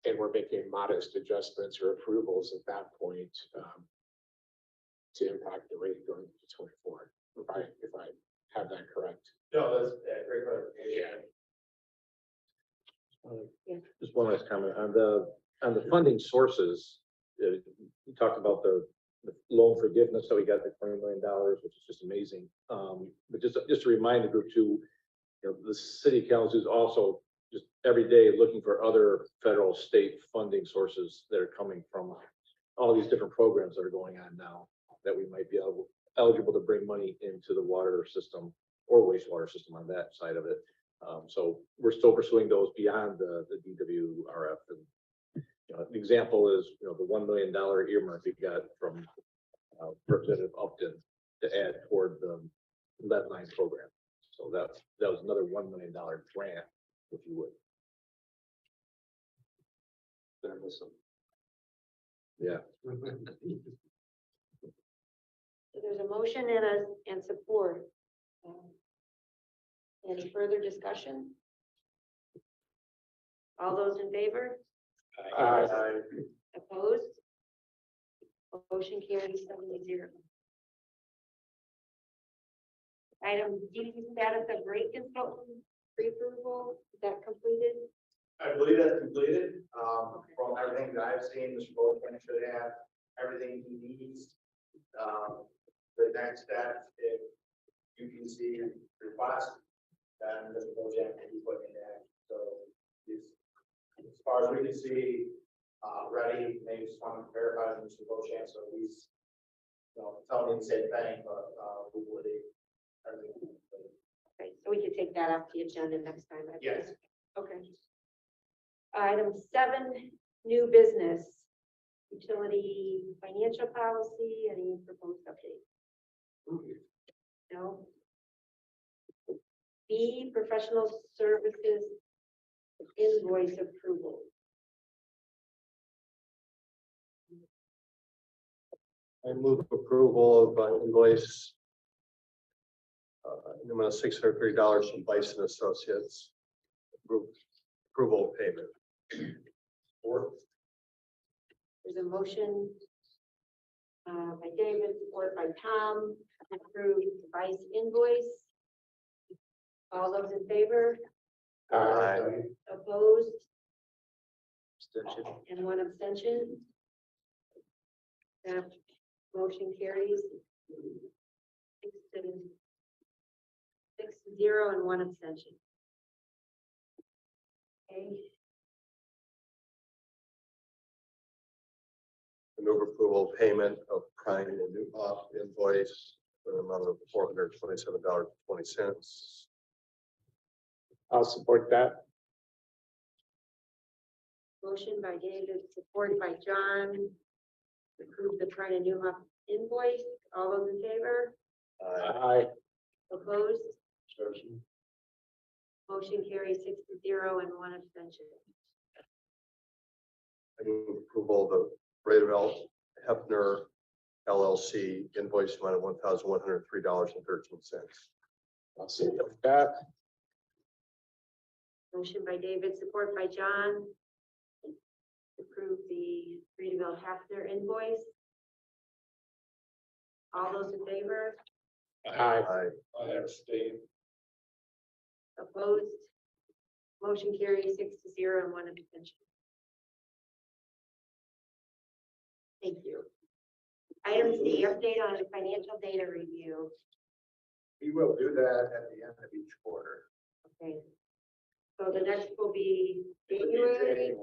S1: And we're making modest adjustments or approvals at that point to impact the rate going into 24. If I have that correct.
S5: No, that's great clarification.
S8: Just one last comment on the funding sources. You talked about the loan forgiveness, so we got the $20 million, which is just amazing. But just to remind the group too, the city of Kalamazoo is also just every day looking for other federal, state funding sources that are coming from all these different programs that are going on now that we might be eligible to bring money into the water system or wastewater system on that side of it. So we're still pursuing those beyond the DWRF. And the example is the $1 million earmark we got from Representative Upton to add toward the lead line program. So that was another $1 million grant, if you would. Did I miss some? Yeah.
S2: So there's a motion and support. Any further discussion? All those in favor? Opposed? Motion carries 7-0. Item D, status of rate consultant pre-approval, is that completed?
S5: I believe that's completed. From everything that I've seen, Mr. Boatman should have everything he needs. The next step, if you can see your request, then Mr. Boatman can be put in action. So he's, as far as we can see, ready. Maybe just want to verify with Mr. Boatman, so he's telling me the same thing, but we believe everything.
S2: Okay, so we can take that off the agenda next time. I
S5: Yes.
S2: think. Okay. Item 7, new business, utility financial policy, any proposed update? No. B, professional services invoice approval.
S9: I move approval of invoice in the amount of $630 from Bison Associates. Approval of payment. Or
S2: There's a motion by David, support by Tom, to approve the vice invoice. All those in favor, opposed, and one abstention. That motion carries 6-0 and one abstention. Okay,
S9: I move approval of payment of Prime and New invoice for the amount of $427.20.
S1: I'll support that.
S2: motion by David, support by John, to approve the Trina Newhoff invoice. All those in favor,
S1: Aye.
S2: opposed, motion carries 6-0 and one abstention.
S9: I move approval of the Radeville Hefner LLC invoice amount of $1,103.13.
S1: I'll support that.
S2: Motion by David, support by John, to approve the Friedeville Hafner invoice. All those in favor,
S1: Aye.
S6: I abstain.
S2: opposed, motion carries 6-0 and one abstention. Thank you. Item C, update on the financial data review.
S10: We will do that at the end of each quarter.
S2: Okay. So the next will be January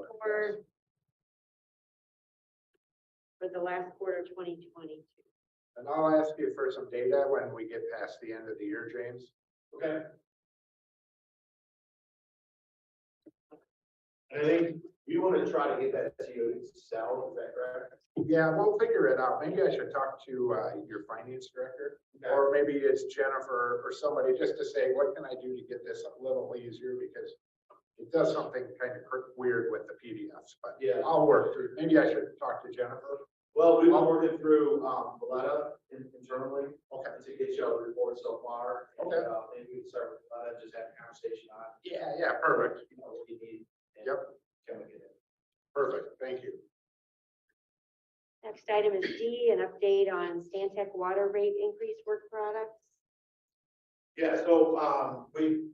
S2: for the last quarter 2022.
S10: And I'll ask you for some data when we get past the end of the year, James.
S5: Okay. And I think we want to try to get that to you in Excel, is that correct?
S10: Yeah, we'll figure it out. Maybe I should talk to your finance director, or maybe it's Jennifer or somebody, just to say, what can I do to get this a little easier? Because it does something kind of weird with the PDFs, but
S5: Yeah.
S10: I'll work through. Maybe I should talk to Jennifer.
S5: Well, we've been working through, Valetta internally.
S10: Okay.
S5: To get you a report so far. And,
S10: Okay.
S5: maybe we can start with Valetta, just have a conversation on,
S10: Yeah, perfect.
S5: you know, what you need. and
S10: Yep.
S5: Can we get it?
S10: Perfect. Thank you.
S2: Next item is D, an update on Stantec water rate increase work products.
S5: Yeah, so, we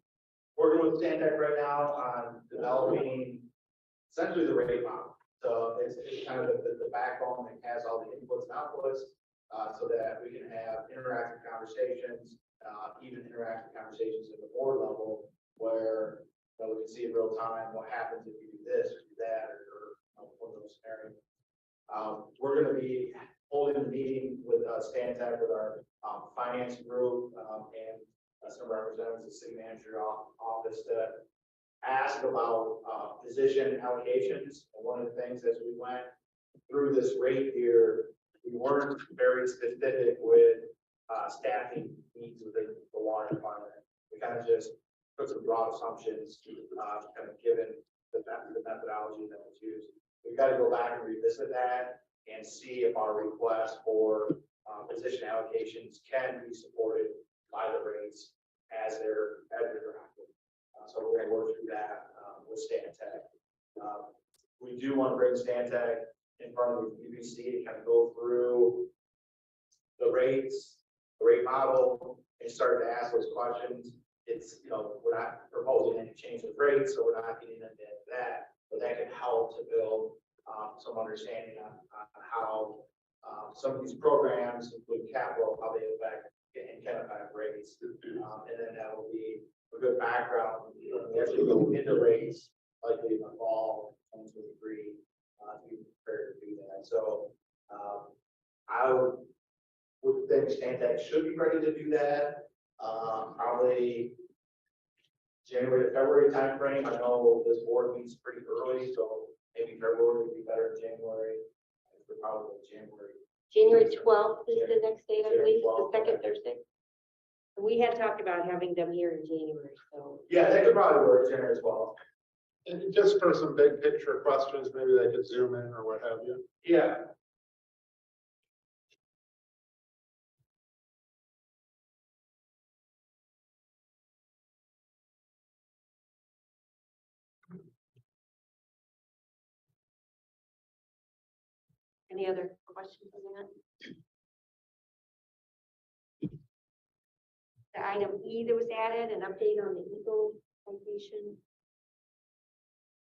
S5: working with Stantec right now on developing essentially the rate model. So it's kind of the backbone that has all the inputs and outputs, so that we can have interactive conversations, even interactive conversations at the board level, where, you know, we can see in real time what happens if you do this or do that, or you know, one of those scenarios. We're gonna be holding a meeting with Stantec, with our finance group, and some representatives of the city manager office to ask about position allocations. And one of the things as we went through this rate year, we weren't very specific with staffing needs within the water department. We kind of just took some broad assumptions, kind of given the methodology that was used. We've got to go back and revisit that and see if our request for position allocations can be supported by the rates as they're drafted. So we're going to work through that with Stantec. We do want to bring Stantec in front of the UBC to kind of go through the rates, the rate model, and start to ask those questions. It's, you know, we're not proposing any change of rates, so we're not getting into that, but that can help to build some understanding on how some of these programs, including capital, how they affect and can affect rates. And then that will be a good background. We actually go into rates likely in the fall of 2023 to be prepared to do that. So I would think Stantec should be ready to do that. Probably January to February timeframe. I know this board meets pretty early, so maybe February would be better than January. Probably January.
S2: January 12th is the next date, I
S5: January
S2: believe, the
S5: 12th,
S2: second
S5: okay.
S2: Thursday. We had talked about having them here in January, so.
S5: Yeah, that could probably work January as well.
S6: And just for some big picture questions, maybe they could zoom in or what have you.
S5: Yeah.
S2: Any other questions on that? The item E that was added, an update on the Eagle location.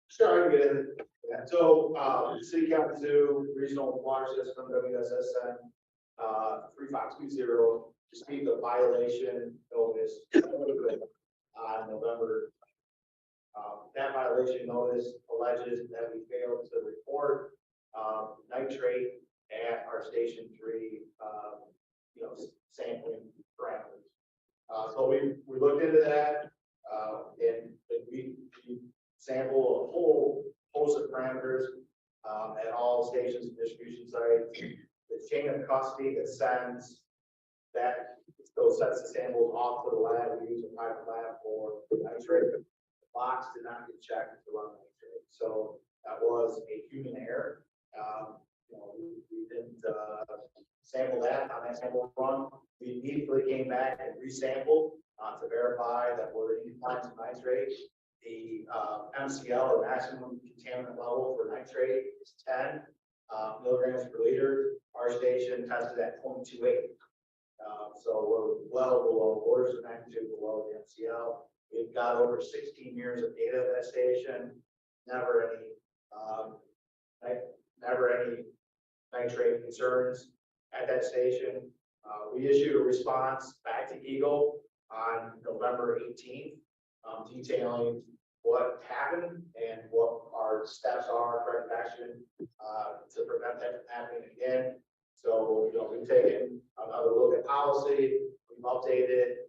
S5: Sure, I can get in. Yeah, so, City Kalamazoo Regional Water System, WSSN, 3520, received a violation notice on November. That violation notice alleges that we failed to report, nitrate at our Station 3, sampling parameters. So we looked into that, and we sample a whole host of parameters at all stations and distribution sites. The chain of custody that sends that, those sets of samples off to the lab, we use a private lab for nitrate. The box did not get checked to run nitrate, so that was a human error. We didn't sample that on that sample run. We immediately came back and resampled to verify that we're in compliance with nitrate. The MCL, or maximum contaminant level for nitrate, is 10 milligrams per liter. Our station tested at 0.28. So we're well below, orders of magnitude below the MCL. We've got over 16 years of data at that station. Never any nitrate concerns at that station. We issued a response back to Eagle on November 18th, detailing what happened and what our steps are, corrective action, to prevent that from happening again. So, we've taken another look at policy, we've updated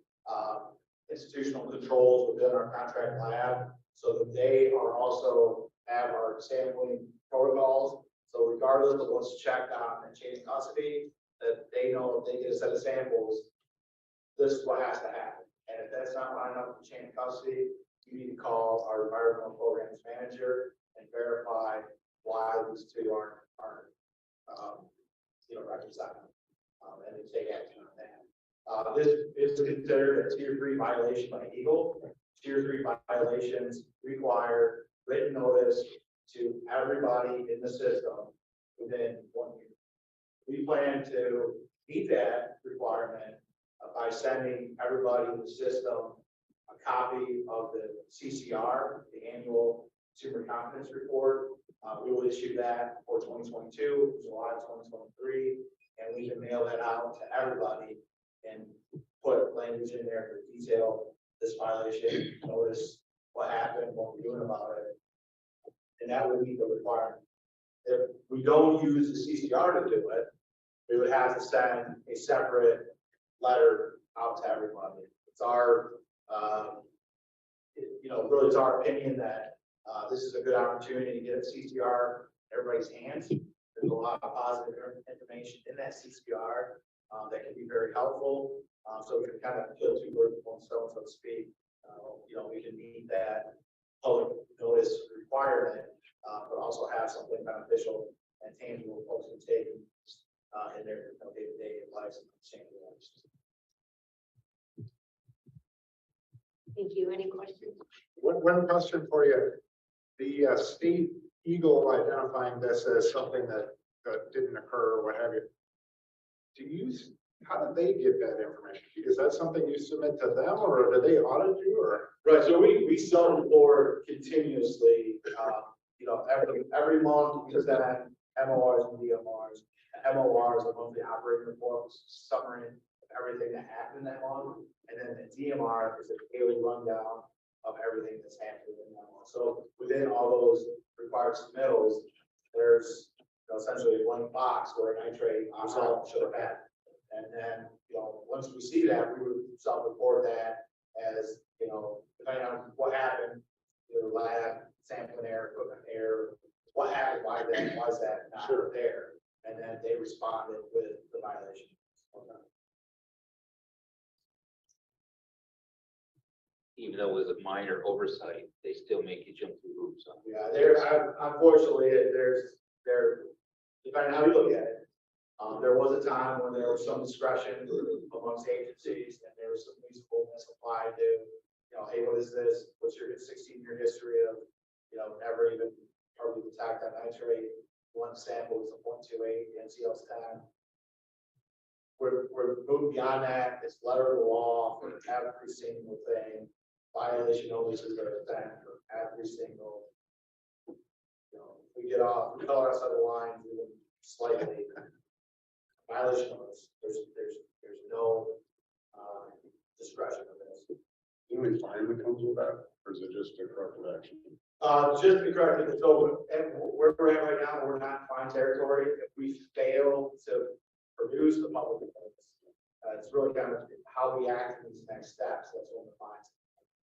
S5: institutional controls within our contract lab so that they are also have our sampling protocols. So regardless of what's checked on the chain of custody, that they know if they get a set of samples, this is what has to happen. And if that's not lining up with the chain of custody, you need to call our environmental programs manager and verify why these two aren't reconciling, and then take action on that. This is considered a tier 3 violation by Eagle. Tier 3 violations require written notice to everybody in the system within 1 year. We plan to meet that requirement by sending everybody in the system a copy of the CCR, the annual consumer confidence report. We will issue that for 2022, July 2023, and we can mail that out to everybody and put language in there for detail this violation, notice what happened, what we're doing about it, and that would meet the requirement. If we don't use the CCR to do it, we would have to send a separate letter out to everybody. It's our, really it's our opinion that this is a good opportunity to get a CCR in everybody's hands. There's a lot of positive information in that CCR that can be very helpful. So we can kind of kill two birds with one stone, so to speak. We can meet that public notice requirement, but also have something beneficial and tangible folks can take in their day-to-day lives and understand their lives.
S2: Thank you. Any questions?
S6: One question for you. The state Eagle identifying this as something that didn't occur or what have you. How do they get that information? Is that something you submit to them, or do they audit you, or?
S5: Right, so we self-report continuously, every month we send MORs and DMRs. MORs are monthly operating reports, summary of everything that happened that month, and then the DMR is a daily rundown of everything that's happened in that month. So within all those required submittals, there's essentially a blank box where a nitrate result should have happened. And then, once we see that, we would self-report that as, depending on what happened, lab, sampling error, equipment error, what happened, why is that not there? And then they responded with the violation.
S7: Even though it was a minor oversight, they still make you jump through hoops.
S5: Yeah, unfortunately, depending on how you look at it. There was a time when there was some discretion amongst agencies, and there was some reasonableness applied to, hey, what is this? What's your 16-year history of, never even hardly attacked on nitrate? one sample was a 0.28, the NCL's 10. We're moving beyond that, it's letter of the law for every single thing, violation notices are sent for every single. You know, if we get off, we color outside the line even slightly. Violation notice, there's no, discretion of this.
S6: Is there any fine that comes with that, or is it just a corrective action?
S5: Just to be corrected, so where we're at right now, we're not in fine territory. If we fail to produce the public notice, it's really kind of how we act in these next steps. That's when the fines.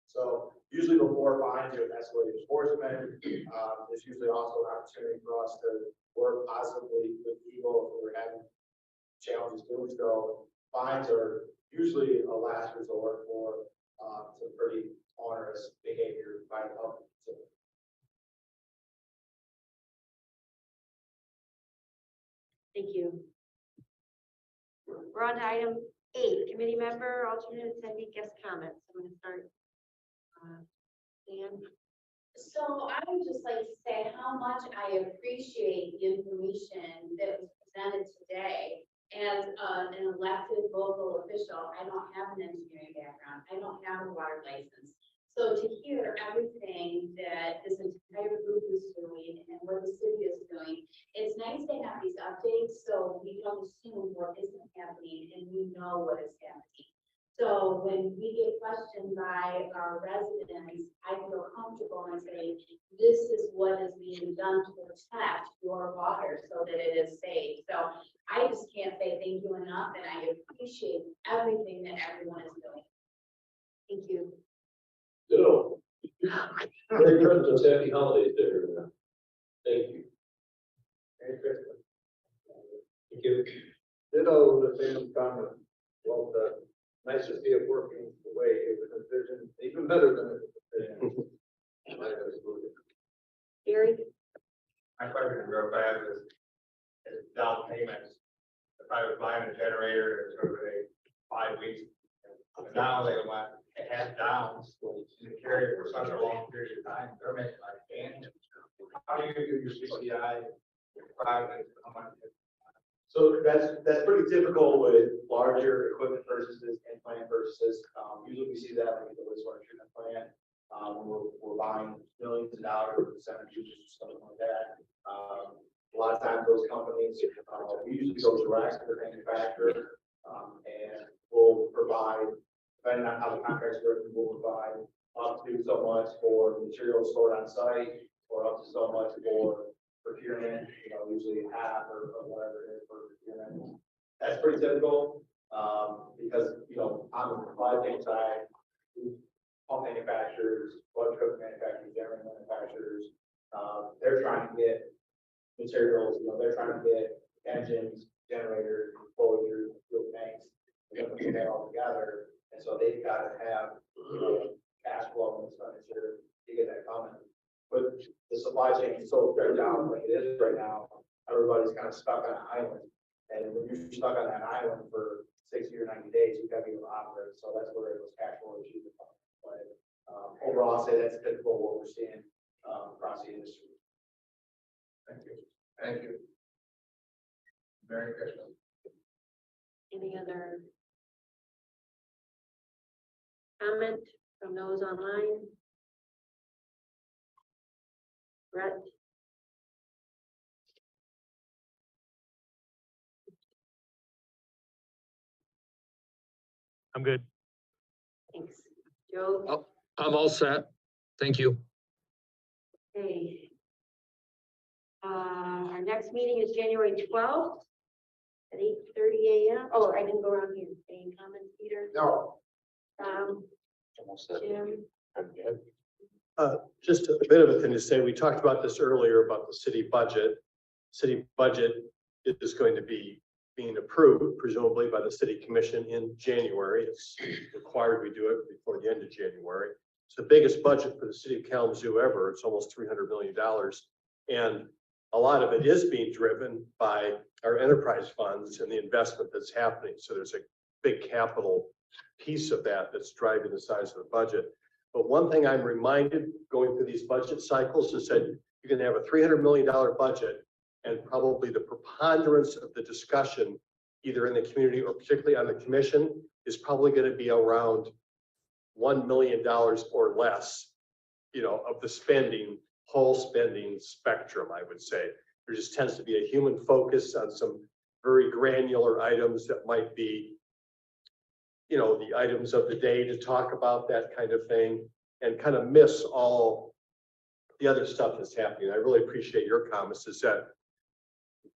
S5: So usually before fines, you have escalated enforcement. There's usually also an opportunity for us to work positively with Eagle if we're having challenges doing so. Fines are usually a last resort for some pretty onerous behavior by the public.
S2: Thank you. We're on to item 8, committee member, alternate attendee guest comments. I'm going to start. Dan.
S3: So I would just like to say how much I appreciate the information that was presented today. As an elected local official, I don't have an engineering background. I don't have a water license. So to hear everything that this entire group is doing and what the city is doing, it's nice to have these updates so we don't assume what isn't happening and we know what is happening. So when we get questioned by our residents, I feel comfortable and say, this is what is being done to protect your water so that it is safe. So I just can't say thank you enough, and I appreciate everything that everyone is doing.
S2: Thank you.
S9: Ditto. Merry Christmas, happy holidays there. Thank you.
S5: Merry Christmas.
S9: Thank you.
S10: Ditto the same comment. Well, nice to see it working the way it was envisioned, even better than it was envisioned.
S2: Gary.
S10: My question real fast is down payments. If I was buying a generator, it's over 5 weeks. And now they want to have downs to carry it for such a long period of time. They're making like bands. How do you do your CCI projects? How much?
S5: So that's pretty typical with larger equipment purchases and plant purchases. Usually we see that like the wastewater treatment plant. We're buying millions of dollars of percentages or something like that. A lot of times those companies, we usually go direct to the manufacturer and we'll provide, depending on how the contract's written, we'll provide up to so much for materials stored on site or up to so much for procurement, usually half or whatever it is for procurement. That's pretty typical, because, on the supply chain side, pump manufacturers, blood equipment manufacturers, generator manufacturers, they're trying to get materials, they're trying to get engines, generators, enclosures, fuel tanks, they're going to put that all together. And so they've got to have cash flow and expenditure to get that coming. But the supply chain is so spread out like it is right now, everybody's kind of stuck on an island. And when you're stuck on that island for 60 or 90 days, you've got to be able to operate. So that's where those cash flow issues are coming. But overall, I'll say that's typical of what we're seeing across the industry.
S10: Thank you. Thank you. Merry Christmas.
S2: Any other comment from those online? Brett?
S11: I'm good.
S2: Thanks. Joe?
S11: Oh, I'm all set. Thank you.
S2: Okay. Our next meeting is January 12th at 8:30 a.m. Oh, I didn't go around here. Any comments, Peter?
S5: No.
S2: Jim?
S9: Just a bit of a thing to say. We talked about this earlier about the city budget. City budget is going to be being approved presumably by the city commission in January. It's required we do it before the end of January. It's the biggest budget for the city of Kalamazoo ever. It's almost $300 million. And a lot of it is being driven by our enterprise funds and the investment that's happening. So there's a big capital piece of that that's driving the size of the budget. But one thing I'm reminded going through these budget cycles is that you're going to have a $300 million budget and probably the preponderance of the discussion, either in the community or particularly on the commission, is probably going to be around $1 million or less, of the spending, whole spending spectrum, I would say. There just tends to be a human focus on some very granular items that might be, the items of the day to talk about that kind of thing, and kind of miss all the other stuff that's happening. I really appreciate your comments, is that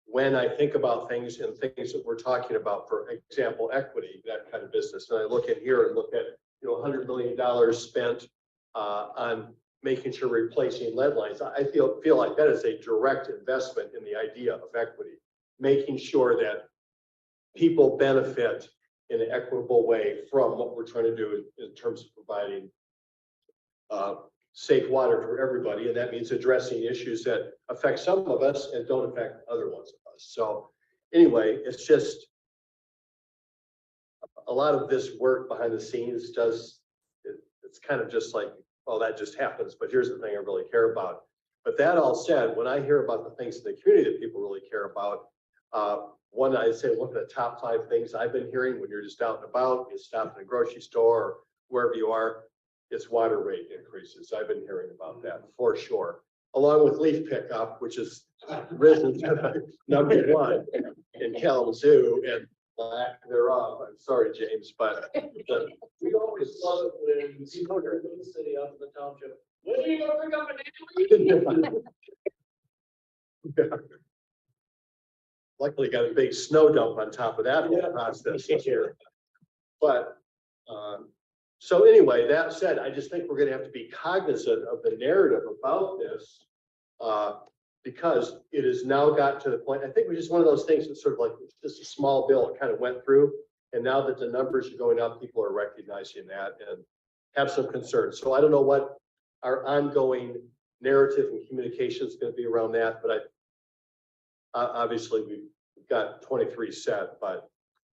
S9: when I think about things and things that we're talking about, for example, equity, that kind of business, and I look in here and look at, $100 million spent on making sure we're replacing lead lines. I feel like that is a direct investment in the idea of equity, making sure that people benefit in an equitable way from what we're trying to do in terms of providing safe water for everybody. And that means addressing issues that affect some of us and don't affect other ones of us. So anyway, it's just a lot of this work behind the scenes it's kind of just like, well, that just happens, but here's the thing I really care about. But that all said, when I hear about the things in the community that people really care about, I'd say one of the top 5 things I've been hearing when you're just out and about, you stop in a grocery store or wherever you are, it's water rate increases. I've been hearing about that for sure, along with leaf pickup, which is risen to #1 in Kalamazoo and lack thereof. I'm sorry, James, but
S4: We always love it when people are in the city out in the township. When are you gonna pick up an
S9: luckily got a big snow dump on top of that whole process here. But so anyway, that said, I just think we're going to have to be cognizant of the narrative about this, because it has now got to the point. I think it was just one of those things that's sort of like just a small bill. It kind of went through, and now that the numbers are going up, people are recognizing that and have some concerns. So I don't know what our ongoing narrative and communication is going to be around that, but obviously we've got 23 set, but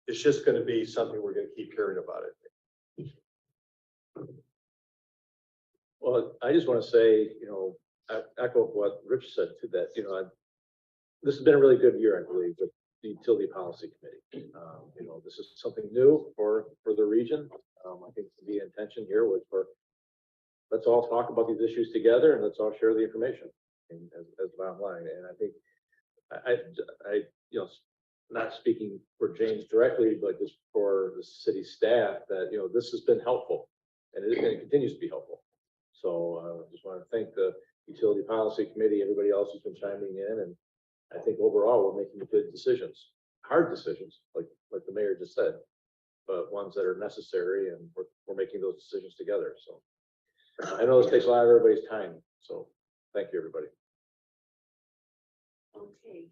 S9: it's just going to be something we're going to keep hearing about it.
S8: Well, I just want to say, I echo what Rich said to that. This has been a really good year, I believe, with the Utility Policy Committee. This is something new for the region. I think the intention here was let's all talk about these issues together and let's all share the information as the bottom line. And I think I not speaking for James directly, but just for the city staff, that this has been helpful, and it continues to be helpful. So I just want to thank the Utility Policy Committee, everybody else who's been chiming in, and I think overall we're making good decisions, hard decisions, like the mayor just said, but ones that are necessary, and we're making those decisions together. So I know this takes a lot of everybody's time, so thank you, everybody.
S2: Okay.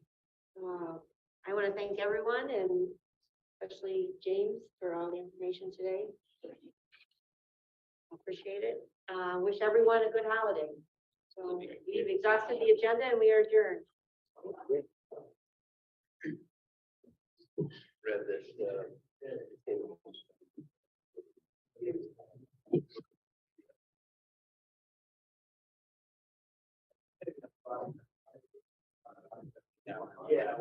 S2: I want to thank everyone, and especially James, for all the information today. Appreciate it. Wish everyone a good holiday. So we've exhausted the agenda and we are adjourned.
S9: Read this.
S4: Yeah.